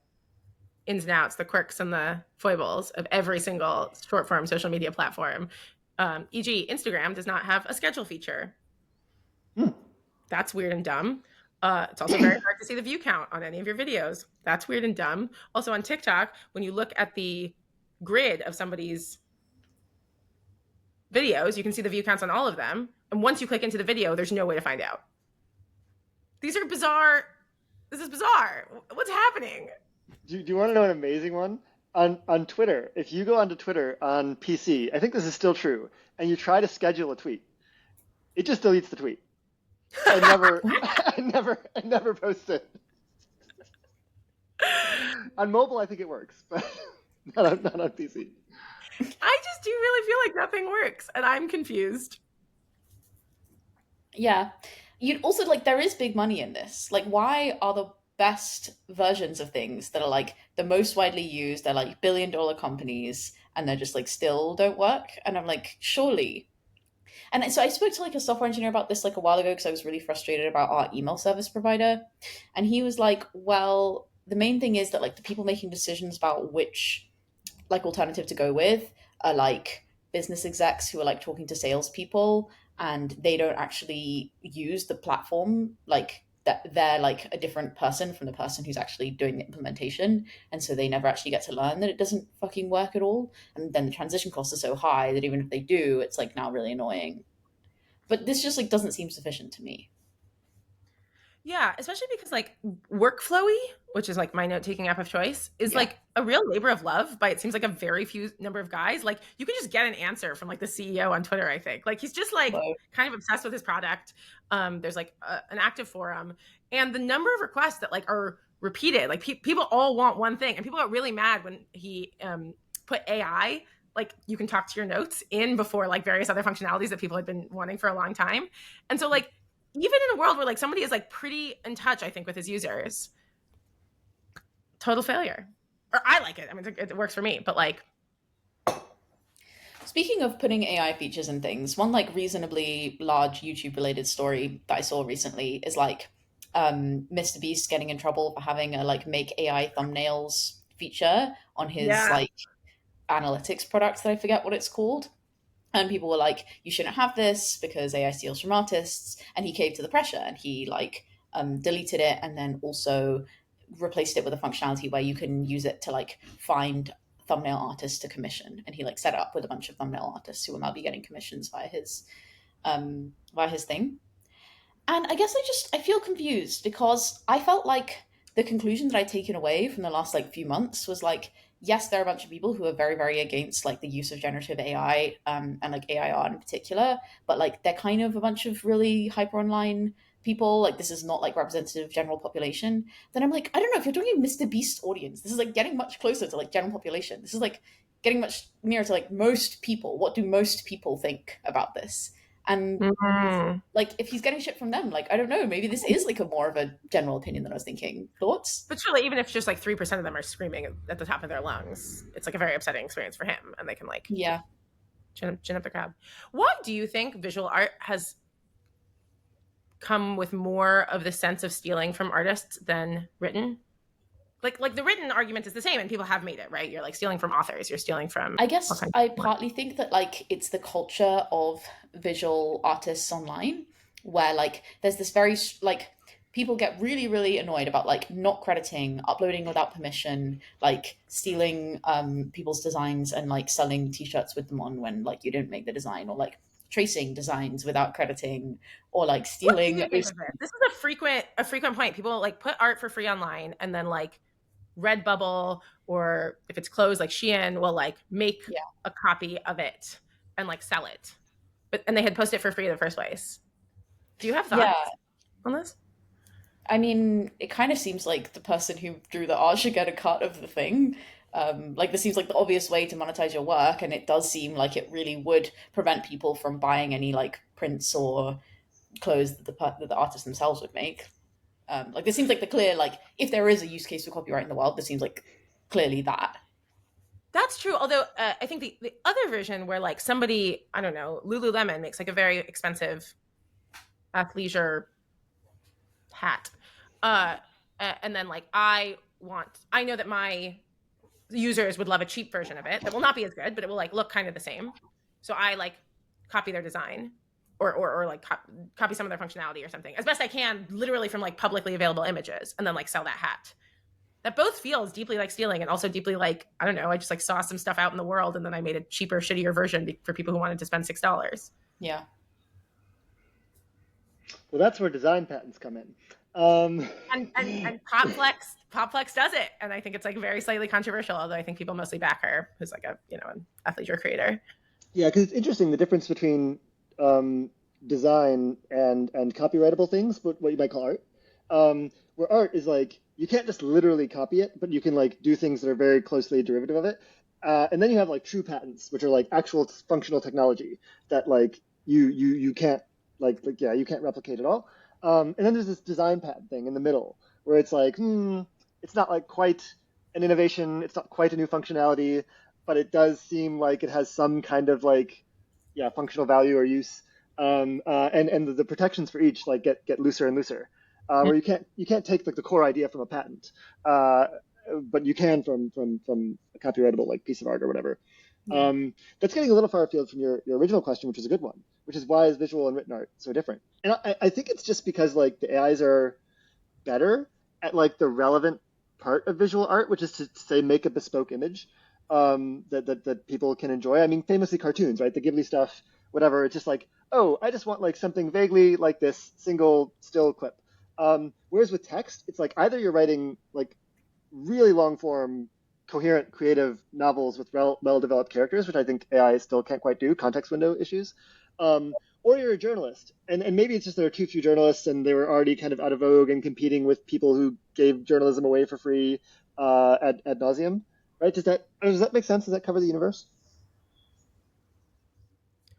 ins and outs, the quirks and the foibles of every single short form social media platform. E.g., Instagram does not have a schedule feature. That's weird and dumb. It's also very hard to see the view count on any of your videos. That's weird and dumb. Also on TikTok, when you look at the grid of somebody's videos, you can see the view counts on all of them. And once you click into the video, there's no way to find out. These are bizarre. This is bizarre. What's happening? Do you want to know an amazing one? On Twitter, if you go onto Twitter on PC, I think this is still true, and you try to schedule a tweet, it just deletes the tweet. I never post it. On mobile, I think it works, but not on PC. I just do really feel like nothing works, and I'm confused. Yeah. You'd also like there is big money in this. Like, why are the best versions of things that are like the most widely used. They're like billion-dollar companies, and they're just like still don't work. And I'm like, surely. And so I spoke to like a software engineer about this like a while ago because I was really frustrated about our email service provider, and he was like, well, the main thing is that like the people making decisions about which like alternative to go with are like business execs who are like talking to salespeople, and they don't actually use the platform, like that they're like a different person from the person who's actually doing the implementation, and so they never actually get to learn that it doesn't fucking work at all, and then the transition costs are so high that even if they do, it's like now really annoying. But this just like doesn't seem sufficient to me. Yeah, especially because like workflowy, which is like my note taking app of choice, is Yeah. like a real labor of love by it seems like a very few number of guys. Like you can just get an answer from like the CEO on Twitter, I think. Like he's just like Whoa. kind of obsessed with his product. There's like an active forum, and the number of requests that like are repeated, like people all want one thing, and people got really mad when he put AI, like you can talk to your notes in before like various other functionalities that people had been wanting for a long time. And so like even in a world where like somebody is like pretty in touch, I think, with his users, total failure. Or I like it. I mean, it works for me, but like, Speaking of putting AI features in things, one like reasonably large YouTube related story that I saw recently is like Mr. Beast getting in trouble for having a like make AI thumbnails feature on his yeah, like analytics product that I forget what it's called. And people were like, you shouldn't have this because AI steals from artists. And he caved to the pressure, and he like deleted it, and then also replaced it with a functionality where you can use it to like find thumbnail artists to commission. And he like set it up with a bunch of thumbnail artists who will now be getting commissions via his thing. And I guess I feel confused because I felt like the conclusion that I'd taken away from the last like few months was like, yes, there are a bunch of people who are very, very against like the use of generative AI, and like AI art in particular, but like they're kind of a bunch of really hyper online people. Like this is not like representative of general population. Then I'm like, I don't know, if you're talking Mr. Beast audience, this is like getting much closer to like general population. This is like getting much nearer to like most people. What do most people think about this? And mm-hmm. like if he's getting shit from them, like I don't know, maybe this is like a more of a general opinion than I was thinking. Thoughts? But surely, even if just like 3% of them are screaming at the top of their lungs, it's like a very upsetting experience for him, and they can like Yeah. chin up the crowd. Why do you think visual art has come with more of the sense of stealing from artists than written? Like the written argument is the same, and people have made it right. You're like stealing from authors. You're stealing from I all guess kinds I of work. partly think that like it's the culture of visual artists online where like there's this very like people get really really annoyed about like not crediting, uploading without permission, like stealing people's designs and like selling t-shirts with them on when like you didn't make the design, or like tracing designs without crediting, or like What do stealing. you think of this? This is a frequent point. People like put art for free online, and then like Redbubble, or if it's closed, like Shein will like make Yeah. a copy of it and like sell it. And they had posted it for free in the first place. Do you have Yeah. thoughts on this? I mean, it kind of seems like the person who drew the art should get a cut of the thing. Like this seems like the obvious way to monetize your work, and it does seem like it really would prevent people from buying any like prints or clothes that the artists themselves would make. Like this seems like the clear like if there is a use case for copyright in the world, this seems like clearly that. That's true. Although I think the other version where like somebody, I don't know, Lululemon makes like a very expensive athleisure hat. And then like I know that my users would love a cheap version of it that will not be as good, but it will like look kind of the same. So I like copy their design, or like copy some of their functionality or something as best I can, literally from like publicly available images, and then like sell that hat. That both feels deeply like stealing, and also deeply like, I don't know, I just like saw some stuff out in the world, and then I made a cheaper, shittier version for people who wanted to spend $6. Yeah. Well, that's where design patents come in. And Popflex does it, and I think it's like very slightly controversial. Although I think people mostly back her, who's like a an athleisure creator. Yeah, because it's interesting the difference between design and copyrightable things, what you might call art. Where art is like you can't just literally copy it, but you can like do things that are very closely derivative of it. And then you have like true patents, which are like actual functional technology that like you can't you can't replicate at all. And then there's this design patent thing in the middle where it's like, it's not like quite an innovation, it's not quite a new functionality, but it does seem like it has some kind of like, yeah, functional value or use. And the protections for each like get looser and looser, where you can't take like the core idea from a patent, but you can from a copyrightable like piece of art or whatever. That's getting a little far afield from your original question, which is a good one, which is why is visual and written art so different? And I think it's just because like the AIs are better at like the relevant part of visual art, which is to say make a bespoke image that people can enjoy. I mean, famously cartoons, right? The Ghibli stuff, whatever. It's just like, oh, I just want like something vaguely like this single still clip. Whereas with text, it's like either you're writing like really long form, coherent, creative novels with well-developed characters, which I think AI still can't quite do, context window issues, or you're a journalist. And maybe it's just there are too few journalists and they were already kind of out of vogue and competing with people who gave journalism away for free ad nauseum, right? Does that make sense? Does that cover the universe?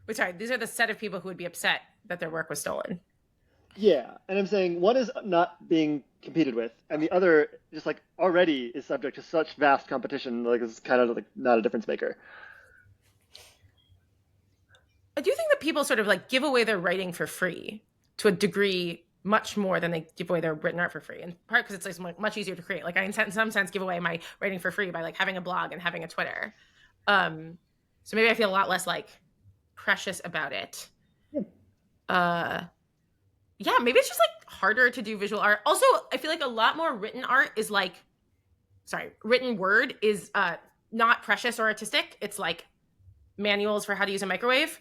Which sorry, these are the set of people who would be upset that their work was stolen. Yeah, and I'm saying one is not being competed with, and the other just like already is subject to such vast competition, like it's kind of like not a difference maker. I do think that people sort of like give away their writing for free to a degree much more than they give away their written art for free. In part because it's like much easier to create. Like I in some sense give away my writing for free by like having a blog and having a Twitter. So maybe I feel a lot less like precious about it. Yeah, maybe it's just like harder to do visual art. Also, I feel like a lot more written art is like, written word is not precious or artistic. It's like manuals for how to use a microwave.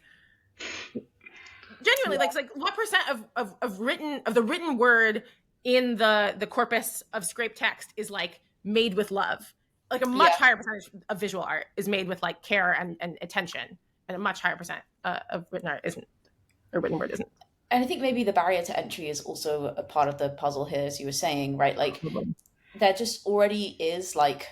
Genuinely, like what percent of the written word in the corpus of scraped text is like made with love? Like a much higher percentage of visual art is made with like care and attention, and a much higher percent of written art isn't, or written word isn't. And I think maybe the barrier to entry is also a part of the puzzle here, as you were saying, right? Like there just already is like,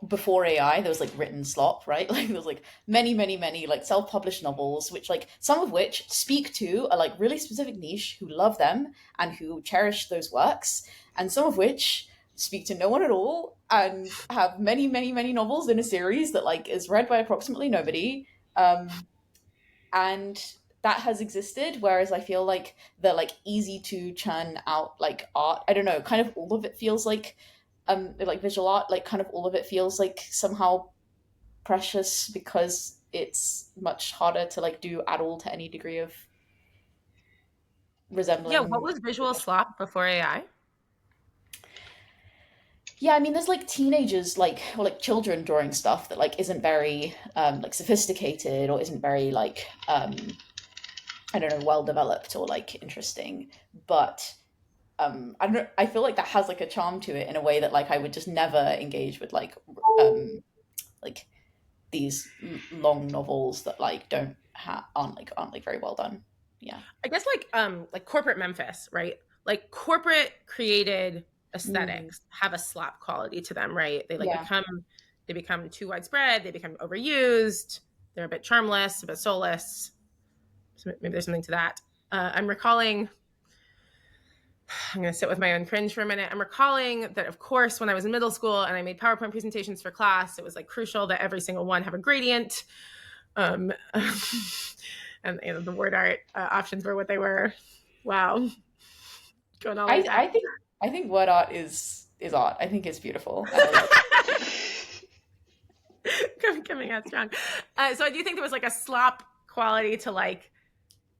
before AI, there was like written slop, right? Like there was like many, many, many like self-published novels, which like some of which speak to a like really specific niche who love them and who cherish those works, and some of which speak to no one at all and have many, many, many novels in a series that like is read by approximately nobody. And that has existed, whereas I feel like the like easy to churn out like art, I don't know, kind of all of it feels like visual art, like kind of all of it feels like somehow precious because it's much harder to like do at all to any degree of resembling. Yeah, what was visual slop before AI? Yeah, I mean, there's like teenagers, like or like children drawing stuff that like isn't very like sophisticated or isn't very like I don't know, well developed or like interesting, but I don't know, I feel like that has like a charm to it in a way that like I would just never engage with like these long novels that like don't aren't like very well done. Yeah, I guess like corporate Memphis, right? Like corporate created aesthetics have a slop quality to them, right? They become too widespread, they become overused, they're a bit charmless, a bit soulless. So maybe there's something to that. I'm going to sit with my own cringe for a minute. I'm recalling that, of course, when I was in middle school and I made PowerPoint presentations for class, it was like crucial that every single one have a gradient. And the word art options were what they were. Wow. Going all I think word art is art. I think it's beautiful. Coming out strong. So I do think there was like a slop quality to like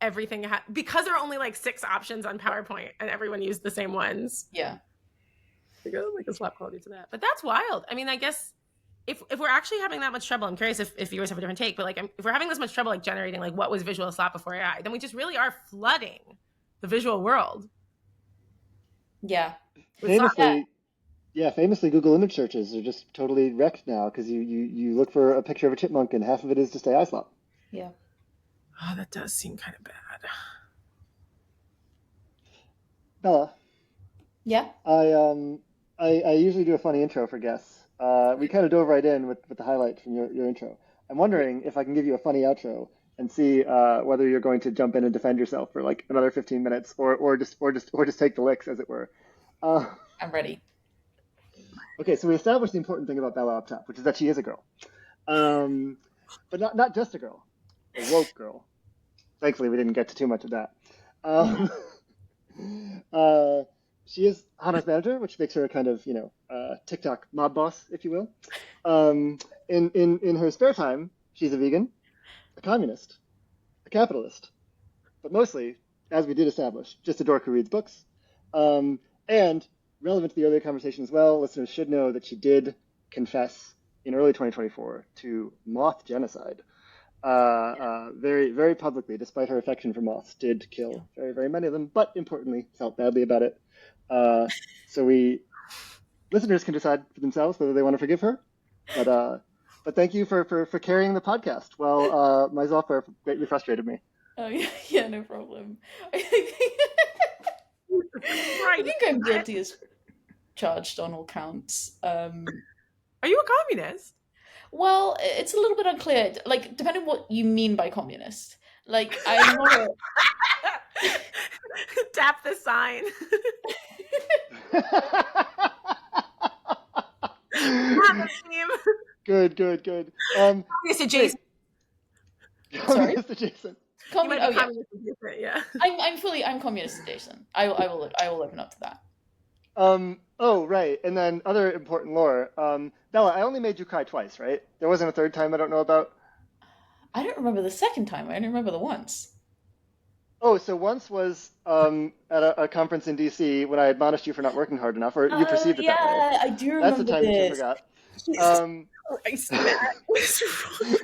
everything because there are only like 6 options on PowerPoint and everyone used the same ones. Yeah. Like a slap quality to that. But that's wild. I mean, I guess if we're actually having that much trouble, I'm curious if viewers have a different take, but like if we're having this much trouble like generating like what was visual slap before AI, then we just really are flooding the visual world. Yeah. Famously, Google image searches are just totally wrecked now because you look for a picture of a chipmunk and half of it is just AI slop. Yeah. Oh, that does seem kind of bad. Bella. Yeah. I usually do a funny intro for guests. We kind of dove right in with the highlight from your intro. I'm wondering if I can give you a funny outro and see whether you're going to jump in and defend yourself for like another 15 minutes or just take the licks, as it were. I'm ready. Okay, so we established the important thing about Bella up top, which is that she is a girl. But not just a girl, a woke girl. Thankfully, we didn't get to too much of that. Um, she is Hana's manager, which makes her a kind of, TikTok mob boss, if you will. In her spare time, she's a vegan, a communist, a capitalist, but mostly, as we did establish, just a dork who reads books. And relevant to the earlier conversation as well, listeners should know that she did confess in early 2024 to moth genocide. Very, very publicly, despite her affection for moths, did kill very, very many of them, but importantly, felt badly about it. So listeners can decide for themselves whether they want to forgive her. But thank you for carrying the podcast while my software greatly frustrated me. Oh yeah, no problem. I Right. think I'm guilty as charged on all counts. Are you a communist? Well, it's a little bit unclear. Like, depending on what you mean by communist. Like, I'm not a... Tap the sign. Good. Communist adjacent. Communist adjacent. Communist adjacent, yeah. I'm communist adjacent. I will open up to that. Oh, right. And then other important lore. Bella, I only made you cry twice, right? There wasn't a third time I don't know about? I don't remember the second time. I only remember the once. Oh, so once was at a conference in DC when I admonished you for not working hard enough, or you perceived it that way. Yeah, I do remember That's the time that you forgot. Christ, Matt. What's wrong?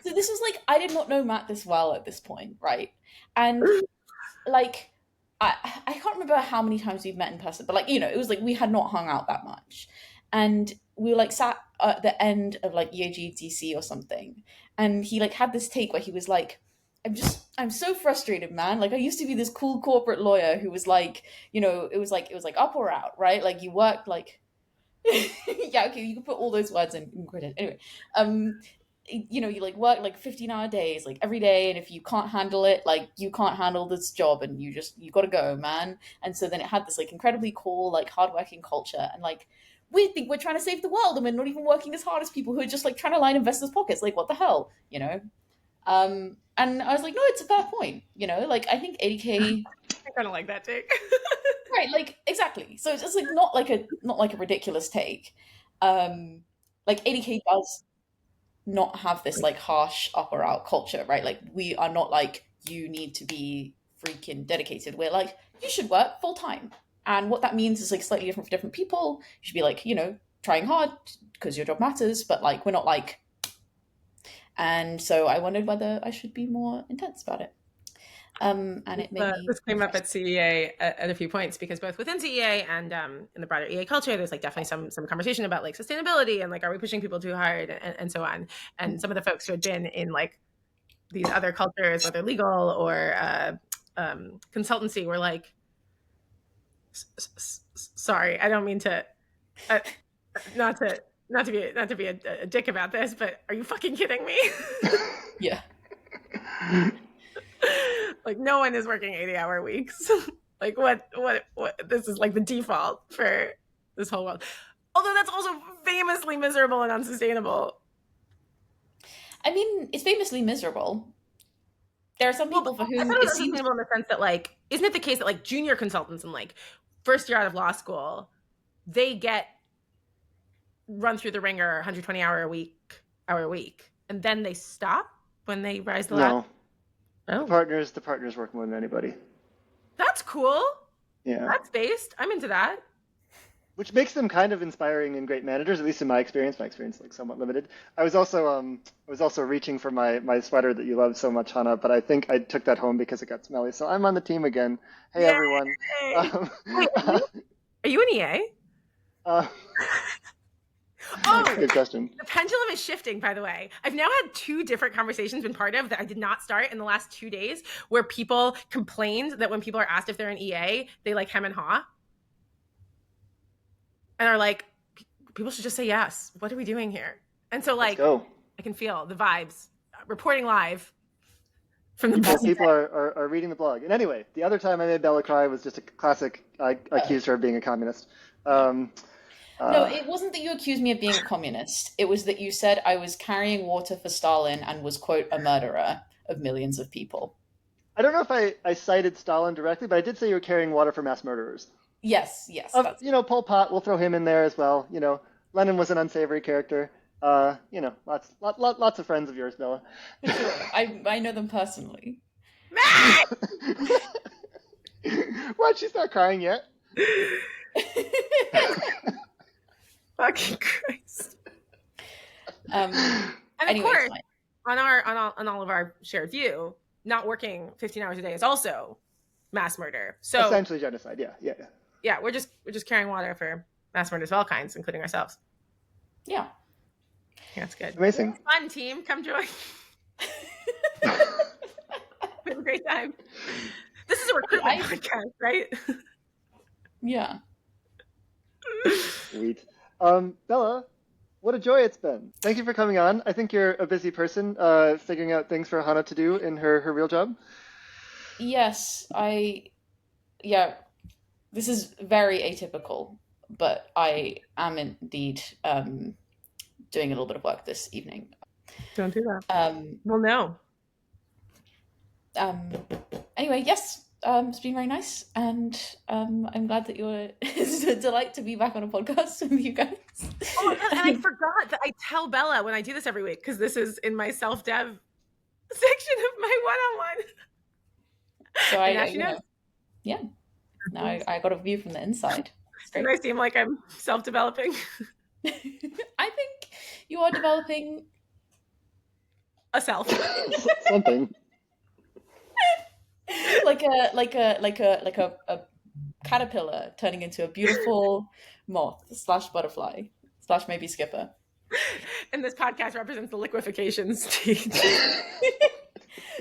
So this was like, I did not know Matt this well at this point, right? And like, I can't remember how many times we've met in person, but like, it was like we had not hung out that much. And we were like sat at the end of like EAGDC or something. And he like had this take where he was like, I'm so frustrated, man. Like I used to be this cool corporate lawyer who was like, it was like up or out, right? Like you worked like, yeah, okay, you can put all those words in credit. Anyway, you like work like 15-hour days, like every day. And if you can't handle it, like you can't handle this job and you got to go, man. And so then it had this like incredibly cool, like hardworking culture. And like, we think we're trying to save the world and we're not even working as hard as people who are just like trying to line investors' pockets. Like, what the hell, And I was like, no, it's a fair point, like I think 80K. I kind of like that take. Right, like exactly. So it's just like not like a ridiculous take. Like 80K does not have this like harsh up or out culture, right? Like we are not like, you need to be freaking dedicated. We're like, you should work full time. And what that means is like slightly different for different people. You should be like, trying hard because your job matters, but like we're not like. And so I wondered whether I should be more intense about it. And it made me. This came up at CEA at a few points because both within CEA and in the broader EA culture, there's like definitely some conversation about like sustainability and like, are we pushing people too hard and so on. And some of the folks who had been in like these other cultures, whether legal or consultancy, were like, sorry, I don't mean to, not to be a dick about this, but are you fucking kidding me? Yeah. Like no one is working 80-hour weeks. Like what this is like the default for this whole world. Although that's also famously miserable and unsustainable. I mean, it's famously miserable. There are some people for whom it seems unsustainable in the sense that like, isn't it the case that like junior consultants and like first year out of law school, they get run through the ringer 120 hour a week, and then they stop when they rise the ladder? No. The partners work more than anybody. That's cool. Yeah. That's based. I'm into that. Which makes them kind of inspiring and great managers, at least in my experience. My experience like somewhat limited. I was also reaching for my sweater that you love so much, Chana, but I think I took that home because it got smelly. So I'm on the team again. Hey, Yay! everyone. Wait, are you an EA? Oh, good question. The pendulum is shifting, by the way. I've now had 2 different conversations been part of that I did not start in the last 2 days where people complained that when people are asked if they're an EA, they like hem and haw. And are like, people should just say yes. What are we doing here? And so like, I can feel the vibes. Reporting live from the people are reading the blog. And anyway, the other time I made Bella cry was just a classic. I accused her of being a communist. No, it wasn't that you accused me of being a communist. It was that you said I was carrying water for Stalin and was, quote, a murderer of millions of people. I don't know if I cited Stalin directly, but I did say you were carrying water for mass murderers. Yes, that's... Pol Pot, we'll throw him in there as well. Lenin was an unsavory character. Lots of friends of yours, Bella. Sure. I know them personally. Matt! What? She's not crying yet. Fucking Christ. And of course, on all of our shared view, not working 15 hours a day is also mass murder. So essentially genocide. Yeah. Yeah, we're just carrying water for mass murders of all kinds, including ourselves. Yeah. That's good. Amazing. Fun team, come join. We have a great time. This is a recruitment podcast, right? Yeah. Sweet. Bella, what a joy it's been. Thank you for coming on. I think you're a busy person, figuring out things for Chana to do in her real job. Yes, this is very atypical, but I am indeed doing a little bit of work this evening. Don't do that. Well, no. Anyway, yes, it's been very nice, and I'm glad that you're. It's a delight to be back on a podcast with you guys. Oh my God, and I forgot that I tell Bella when I do this every week, because this is in my self-dev section of my one-on-one. So yeah. Now I got a view from the inside. And I seem like I'm self-developing. I think you are developing a self. Something. like a caterpillar turning into a beautiful moth / butterfly / maybe skipper. And this podcast represents the liquefaction stage.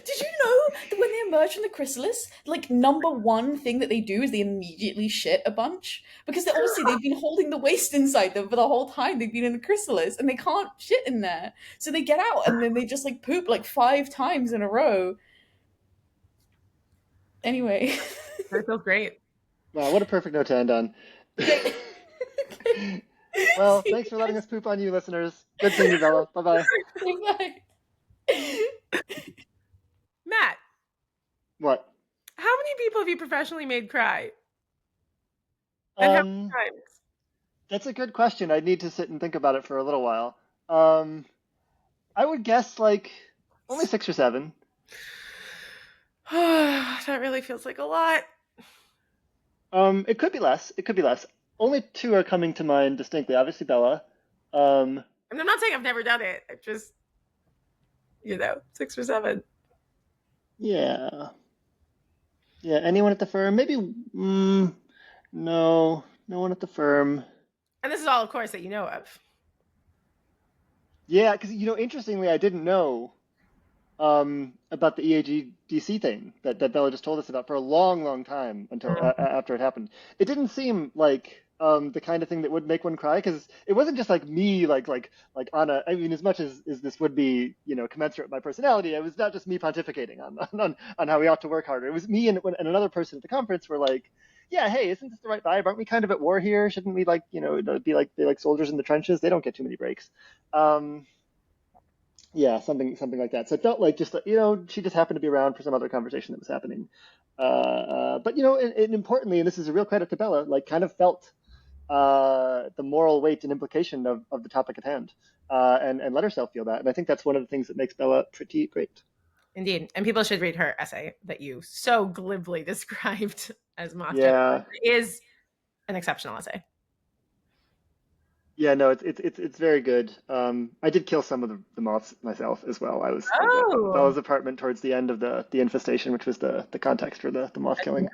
Did you know that when they emerge from the chrysalis, like number one thing that they do is they immediately shit a bunch? Because they've been holding the waste inside them for the whole time they've been in the chrysalis, and they can't shit in there. So they get out and then they just like poop like 5 times in a row. Anyway. That feels great. Wow, what a perfect note to end on. Well, thanks for letting us poop on you, listeners. Good seeing you, Bella. Bye-bye. Bye. Matt. What? How many people have you professionally made cry? And how many times? That's a good question. I'd need to sit and think about it for a little while. I would guess like only 6 or 7. That really feels like a lot. It could be less. Only 2 are coming to mind distinctly. Obviously, Bella. And I'm not saying I've never done it. I just, 6 or 7. Yeah. Anyone at the firm? Maybe. No one at the firm. And this is all, of course, that you know of. Yeah, because interestingly, I didn't know about the EAGDC thing that Bella just told us about for a long, long time until after it happened. It didn't seem like the kind of thing that would make one cry, because it wasn't just like me, like on a. I mean, as much as this would be commensurate with my personality, it was not just me pontificating on how we ought to work harder. It was me and another person at the conference were like, yeah, hey, isn't this the right vibe? Aren't we kind of at war here? Shouldn't we be like soldiers in the trenches? They don't get too many breaks. Yeah, something like that. So it felt like just she just happened to be around for some other conversation that was happening. But and importantly, and this is a real credit to Bella, like kind of felt the moral weight and implication of the topic at hand, and let herself feel that. And I think that's one of the things that makes Bella pretty great. Indeed. And people should read her essay that you so glibly described as moth. Yeah. It is an exceptional essay. Yeah, no, it's very good. I did kill some of the moths myself as well. I was at Bella's apartment towards the end of the infestation, which was the context for the moth killing.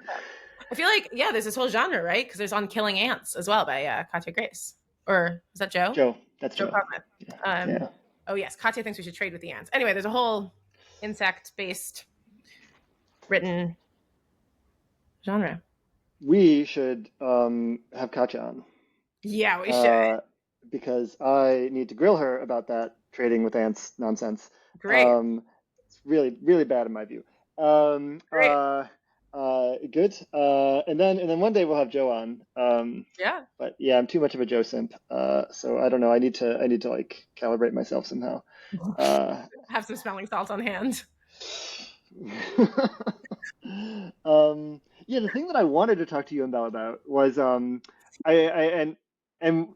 I feel like, there's this whole genre, right? Because there's On Killing Ants as well by Katya Grace. Or is that Joe? Joe. That's Joe. Yeah. Oh, yes. Katya thinks we should trade with the ants. Anyway, there's a whole insect-based written genre. We should have Katya on. Yeah, we should. Because I need to grill her about that trading with ants nonsense. Great. It's really, really bad in my view. Great. Good. And then one day we'll have Joe on. Yeah. But yeah, I'm too much of a Joe simp. So I don't know. I need to like calibrate myself somehow. Uh, Have some smelling salts on hand. yeah, the thing that I wanted to talk to you about was I and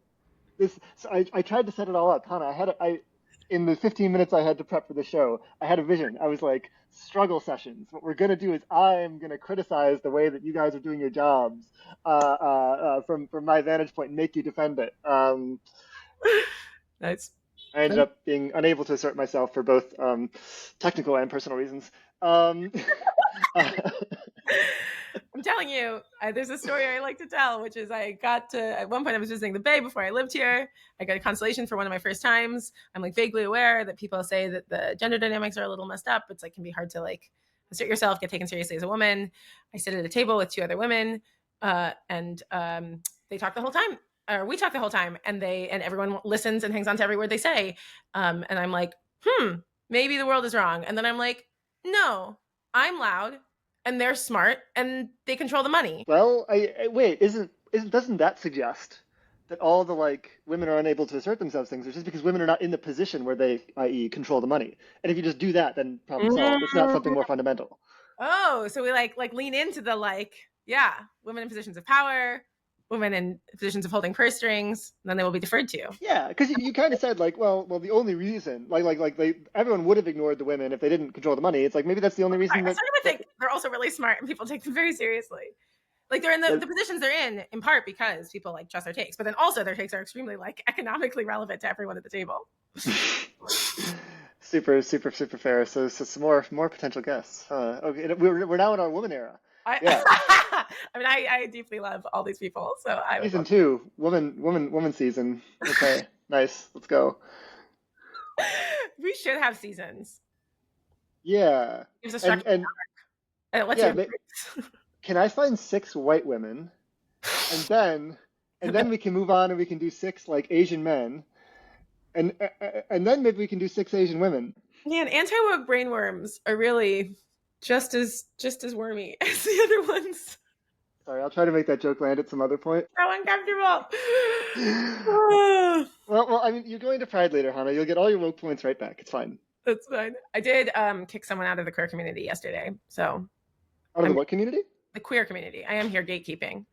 this. So I tried to set it all up, Hannah. I in the 15 minutes I had to prep for the show, I had a vision. I was like, struggle sessions. What we're gonna do is I'm gonna criticize the way that you guys are doing your jobs from my vantage point and make you defend it. Nice. I ended up being unable to assert myself for both technical and personal reasons. Um, I'm telling you, there's a story I like to tell, which is I got to, at one point I was visiting the Bay before I lived here. I got a constellation for one of my first times. I'm like vaguely aware that people say that the gender dynamics are a little messed up. It's like, can be hard to like assert yourself, get taken seriously as a woman. I sit at a table with two other women and they talk the whole time. Or we talk the whole time, and everyone listens and hangs on to every word they say. And I'm like, maybe the world is wrong. And then I'm like, no, I'm loud and they're smart and they control the money. well, wait, doesn't that suggest that all the like women are unable to assert themselves things, it's just because women are not in the position where they, i.e., control the money. And if you just do that, then problem solved. It's not something more fundamental. Oh, so we like lean into the like, yeah, women in positions of power, women in positions of holding purse strings, and then they will be deferred to. Yeah, because you kind of said like, well, the only reason, everyone would have ignored the women if they didn't control the money. It's like maybe that's the only reason Right. that. Some people think they're also really smart and people take them very seriously. Like they're in the positions they're in part because people like trust their takes, but then also their takes are extremely like economically relevant to everyone at the table. Super, super, super fair. So some more potential guests. Okay, we're now in our woman era. Yeah. I mean, I deeply love all these people, so I would Season 2, woman season. Okay, nice. Let's go. we should have seasons. Yeah, It gives a and structure and it lets yeah, you. can I find 6 white women, and then we can move on and we can do 6 like Asian men, and then maybe we can do 6 Asian women. Man, anti-woke brainworms are really just as wormy as the other ones. Sorry, I'll try to make that joke land at some other point. So uncomfortable. Well, I mean, you're going to Pride later, Hannah. You'll get all your woke points right back. It's fine. That's fine. I did kick someone out of the queer community yesterday. So Out of the what community? the queer community. I am here gatekeeping.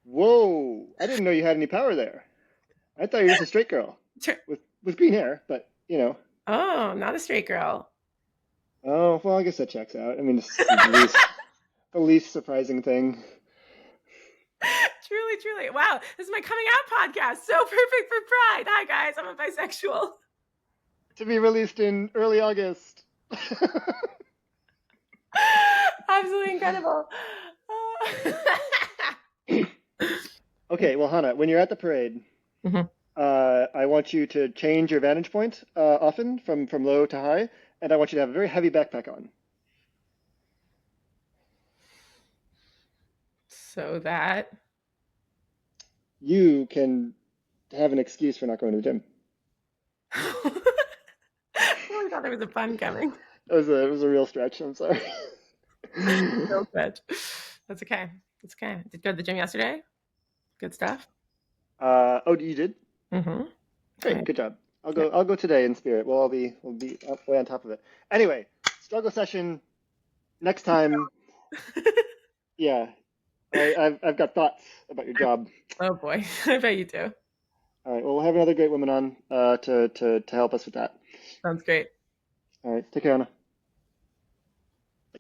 Whoa! I didn't know you had any power there. I thought you were just a straight girl with green hair, but you know. Oh, not a straight girl. Oh well, I guess that checks out. I mean, it's the least surprising thing. Truly. Wow, this is my coming out podcast. So perfect for Pride. Hi guys, I'm a bisexual. To be released in early August. Absolutely incredible. Okay, well, Hannah, when you're at the parade, I want you to change your vantage point often from low to high, and I want you to have a very heavy backpack on. So that you can have an excuse for not going to the gym. I thought there was a pun coming. It was a real stretch. I'm sorry. Real stretch. That's okay. It's okay. Did you go to the gym yesterday? Good stuff. Oh, you did? Mm-hmm. Great, good job. I'll go today in spirit. We'll be way on top of it. Anyway, struggle session next time. Yeah, I've got thoughts about your job. Oh boy, I bet you do. All right, well, we'll have another great woman on to help us with that. Sounds great. All right, take care, Anna.